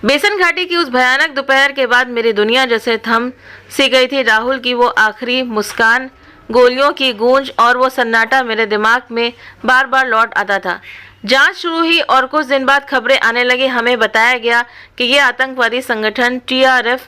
बेसन घाटी की उस भयानक दोपहर के बाद मेरी दुनिया जैसे थम सी गई थी। राहुल की वो आखिरी मुस्कान, गोलियों की गूंज और वो सन्नाटा मेरे दिमाग में बार बार लौट आता था। जांच शुरू हुई और कुछ दिन बाद खबरें आने लगी। हमें बताया गया कि ये आतंकवादी संगठन TRF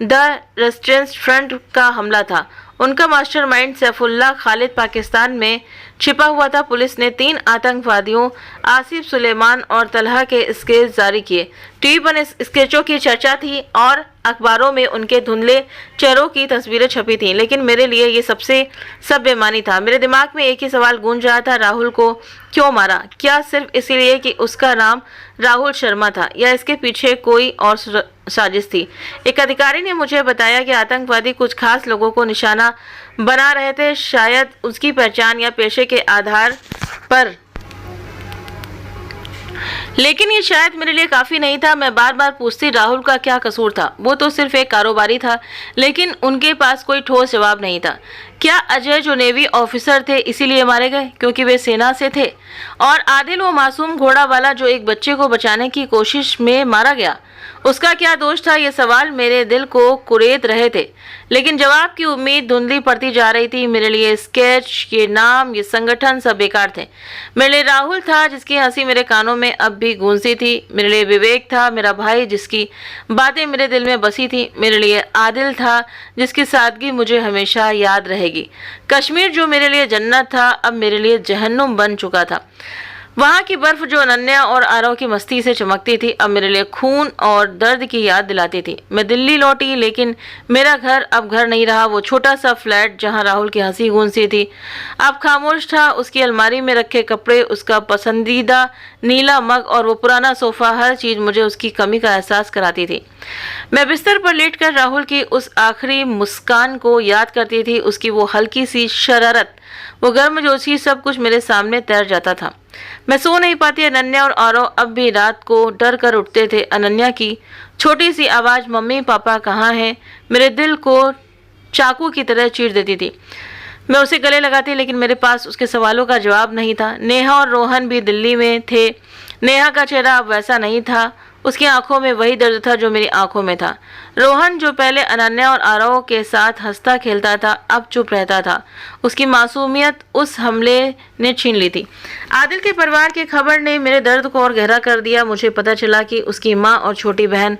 द रेजिस्टेंस फ्रंट का हमला था। उनका मास्टरमाइंड सैफुल्लाह खालिद पाकिस्तान में छिपा हुआ था। पुलिस ने 3 आतंकवादियों आसिफ, सुलेमान और तलहा के स्केच जारी किए। टीवी पर स्केचों की चर्चा थी और अखबारों में उनके धुंधले चेहरों की तस्वीरें छपी थीं। लेकिन मेरे लिए ये सबसे सब बेमानी था। मेरे दिमाग में एक ही सवाल गूंज रहा था, राहुल को क्यों मारा? क्या सिर्फ इसलिए कि उसका नाम राहुल शर्मा था या इसके पीछे कोई और साजिश थी? एक अधिकारी ने मुझे बताया कि आतंकवादी कुछ खास लोगों को निशाना बना रहे थे, शायद उसकी पहचान या पेशे के आधार पर। लेकिन ये शायद मेरे लिए काफ़ी नहीं था। मैं बार बार पूछती, राहुल का क्या कसूर था? वो तो सिर्फ एक कारोबारी था। लेकिन उनके पास कोई ठोस जवाब नहीं था। क्या अजय जो नेवी ऑफिसर थे इसीलिए मारे गए क्योंकि वे सेना से थे? और आदिल वो मासूम घोड़ा वाला जो एक बच्चे को बचाने की कोशिश में मारा गया, उसका क्या दोष था? ये सवाल मेरे दिल को कुरेद रहे थे लेकिन जवाब की उम्मीद धुंधली पड़ती जा रही थी। मेरे लिए स्केच, ये नाम, ये संगठन सब बेकार थे। मेरे लिए राहुल था जिसकी हंसी मेरे कानों में अब भी गूंजती थी। मेरे लिए विवेक था, मेरा भाई जिसकी बातें मेरे दिल में बसी थी। मेरे लिए आदिल था जिसकी सादगी मुझे हमेशा याद रहेगी। कश्मीर जो मेरे लिए जन्नत था अब मेरे लिए जहन्नुम बन चुका था। वहाँ की बर्फ जो अनन्या और आरव की मस्ती से चमकती थी अब मेरे लिए खून और दर्द की याद दिलाती थी। मैं दिल्ली लौटी लेकिन मेरा घर अब घर नहीं रहा। वो छोटा सा फ्लैट जहाँ राहुल की हंसी गूंजती थी अब खामोश था। उसकी अलमारी में रखे कपड़े, उसका पसंदीदा नीला मग और वो पुराना सोफा, हर चीज़ मुझे उसकी कमी का एहसास कराती थी। मैं बिस्तर पर लेटकर राहुल की उस आखिरी मुस्कान को याद करती थी। उसकी वो हल्की सी शरारत, वो गर्मजोशी, सब कुछ मेरे सामने तैर जाता था। मैं सो नहीं पाती। अनन्या और आरव अब भी रात को डर कर उठते थे। अनन्या की छोटी सी आवाज़, मम्मी पापा कहाँ हैं, मेरे दिल को चाकू की तरह चीर देती थी। मैं उसे गले लगाती लेकिन मेरे पास उसके सवालों का जवाब नहीं था। नेहा और रोहन भी दिल्ली में थे। नेहा का चेहरा अब वैसा नहीं था। उसकी आंखों में वही दर्द था जो मेरी आंखों में था। रोहन जो पहले अनन्या और आरव के साथ हंसता खेलता था अब चुप रहता था। उसकी मासूमियत उस हमले ने छीन ली थी। आदिल के परिवार की खबर ने मेरे दर्द को और गहरा कर दिया। मुझे पता चला कि उसकी माँ और छोटी बहन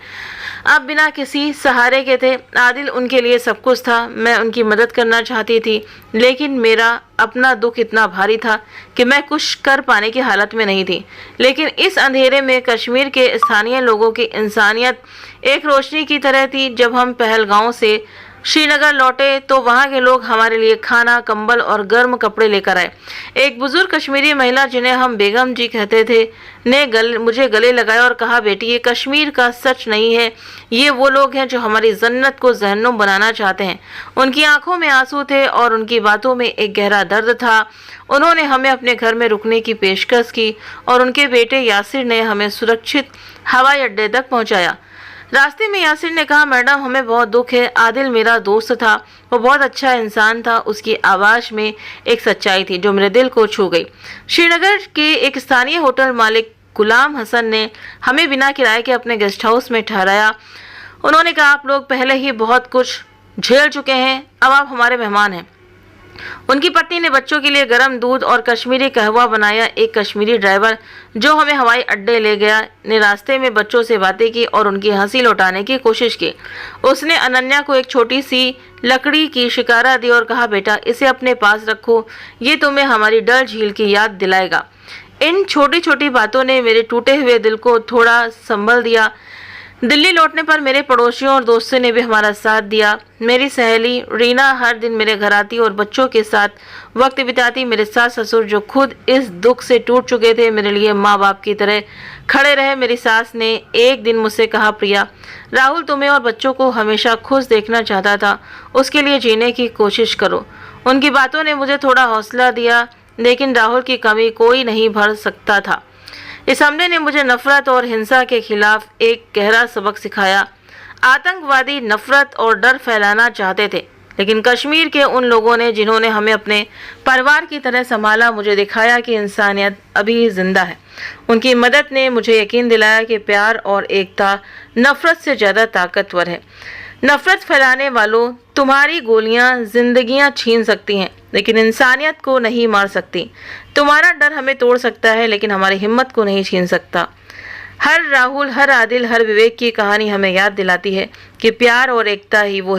अब बिना किसी सहारे के थे। आदिल उनके लिए सब कुछ था। मैं उनकी मदद करना चाहती थी, लेकिन मेरा अपना दुख इतना भारी था कि मैं कुछ कर पाने की हालत में नहीं थी। लेकिन इस अंधेरे में कश्मीर के स्थानीय लोगों की इंसानियत एक रोशनी की तरह थी। जब हम पहलगांव से श्रीनगर लौटे तो वहाँ के लोग हमारे लिए खाना, कंबल और गर्म कपड़े लेकर आए। एक बुजुर्ग कश्मीरी महिला, जिन्हें हम बेगम जी कहते थे, ने मुझे गले लगाया और कहा, बेटी, ये कश्मीर का सच नहीं है, ये वो लोग हैं जो हमारी जन्नत को जहन्नुम बनाना चाहते हैं। उनकी आंखों में आंसू थे और उनकी बातों में एक गहरा दर्द था। उन्होंने हमें अपने घर में रुकने की पेशकश की और उनके बेटे यासिर ने हमें सुरक्षित हवाई अड्डे तक पहुंचाया। रास्ते में यासिर ने कहा, मैडम, हमें बहुत दुख है। आदिल मेरा दोस्त था, वो बहुत अच्छा इंसान था। उसकी आवाज़ में एक सच्चाई थी जो मेरे दिल को छू गई। श्रीनगर के एक स्थानीय होटल मालिक गुलाम हसन ने हमें बिना किराए के अपने गेस्ट हाउस में ठहराया। उन्होंने कहा, आप लोग पहले ही बहुत कुछ झेल चुके हैं, अब आप हमारे मेहमान हैं। उनकी पत्नी ने बच्चों के लिए गर्म दूध और कश्मीरी कहवा बनाया। एक कश्मीरी ड्राइवर जो हमें हवाई अड्डे ले गया ने रास्ते में बच्चों से बातें की और उनकी हंसी लौटाने की कोशिश की। उसने अनन्या को एक छोटी सी लकड़ी की शिकारा दी और कहा, बेटा, इसे अपने पास रखो, ये तुम्हें हमारी डल झील की याद दिलाएगा। इन छोटी छोटी बातों ने मेरे टूटे हुए दिल को थोड़ा संभल दिया। दिल्ली लौटने पर मेरे पड़ोसियों और दोस्तों ने भी हमारा साथ दिया। मेरी सहेली रीना हर दिन मेरे घर आती और बच्चों के साथ वक्त बिताती। मेरे सास ससुर, जो खुद इस दुख से टूट चुके थे, मेरे लिए माँ बाप की तरह खड़े रहे। मेरी सास ने एक दिन मुझसे कहा, प्रिया, राहुल तुम्हें और बच्चों को हमेशा खुश देखना चाहता था, उसके लिए जीने की कोशिश करो। उनकी बातों ने मुझे थोड़ा हौसला दिया, लेकिन राहुल की कमी कोई नहीं भर सकता था। इस हमले ने मुझे नफरत और हिंसा के खिलाफ एक गहरा सबक सिखाया। आतंकवादी नफरत और डर फैलाना चाहते थे, लेकिन कश्मीर के उन लोगों ने, जिन्होंने हमें अपने परिवार की तरह संभाला, मुझे दिखाया कि इंसानियत अभी जिंदा है। उनकी मदद ने मुझे यकीन दिलाया कि प्यार और एकता नफरत से ज़्यादा ताकतवर है। नफरत फैलाने वालों, तुम्हारी गोलियां जिंदगियां छीन सकती हैं, लेकिन इंसानियत को नहीं मार सकती। तुम्हारा डर हमें तोड़ सकता है, लेकिन हमारी हिम्मत को नहीं छीन सकता। हर राहुल, हर आदिल, हर विवेक की कहानी हमें याद दिलाती है कि प्यार और एकता ही वो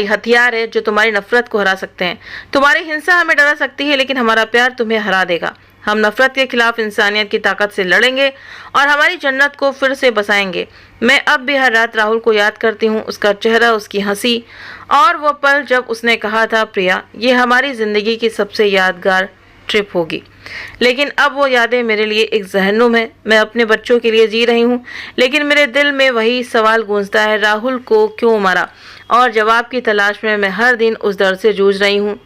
हथियार है जो तुम्हारी नफरत को हरा सकते हैं। तुम्हारी हिंसा हमें डरा सकती है, लेकिन हमारा प्यार तुम्हें हरा देगा। हम नफरत के खिलाफ इंसानियत की ताकत से लड़ेंगे और हमारी जन्नत को फिर से बसाएंगे। मैं अब भी हर रात राहुल को याद करती हूँ, उसका चेहरा, उसकी हंसी और वो पल जब उसने कहा था, प्रिया, ये हमारी ज़िंदगी की सबसे यादगार ट्रिप होगी। लेकिन अब वो यादें मेरे लिए एक जहन्नुम है। मैं अपने बच्चों के लिए जी रही हूँ, लेकिन मेरे दिल में वही सवाल गूंजता है, राहुल को क्यों मारा? और जवाब की तलाश में मैं हर दिन उस दर्द से जूझ रही हूँ।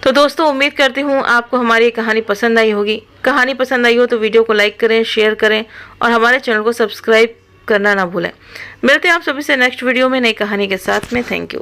तो दोस्तों, उम्मीद करती हूँ आपको हमारी कहानी पसंद आई होगी। कहानी पसंद आई हो तो वीडियो को लाइक करें, शेयर करें और हमारे चैनल को सब्सक्राइब करना ना भूलें। मिलते हैं आप सभी से नेक्स्ट वीडियो में नई कहानी के साथ में। Thank you.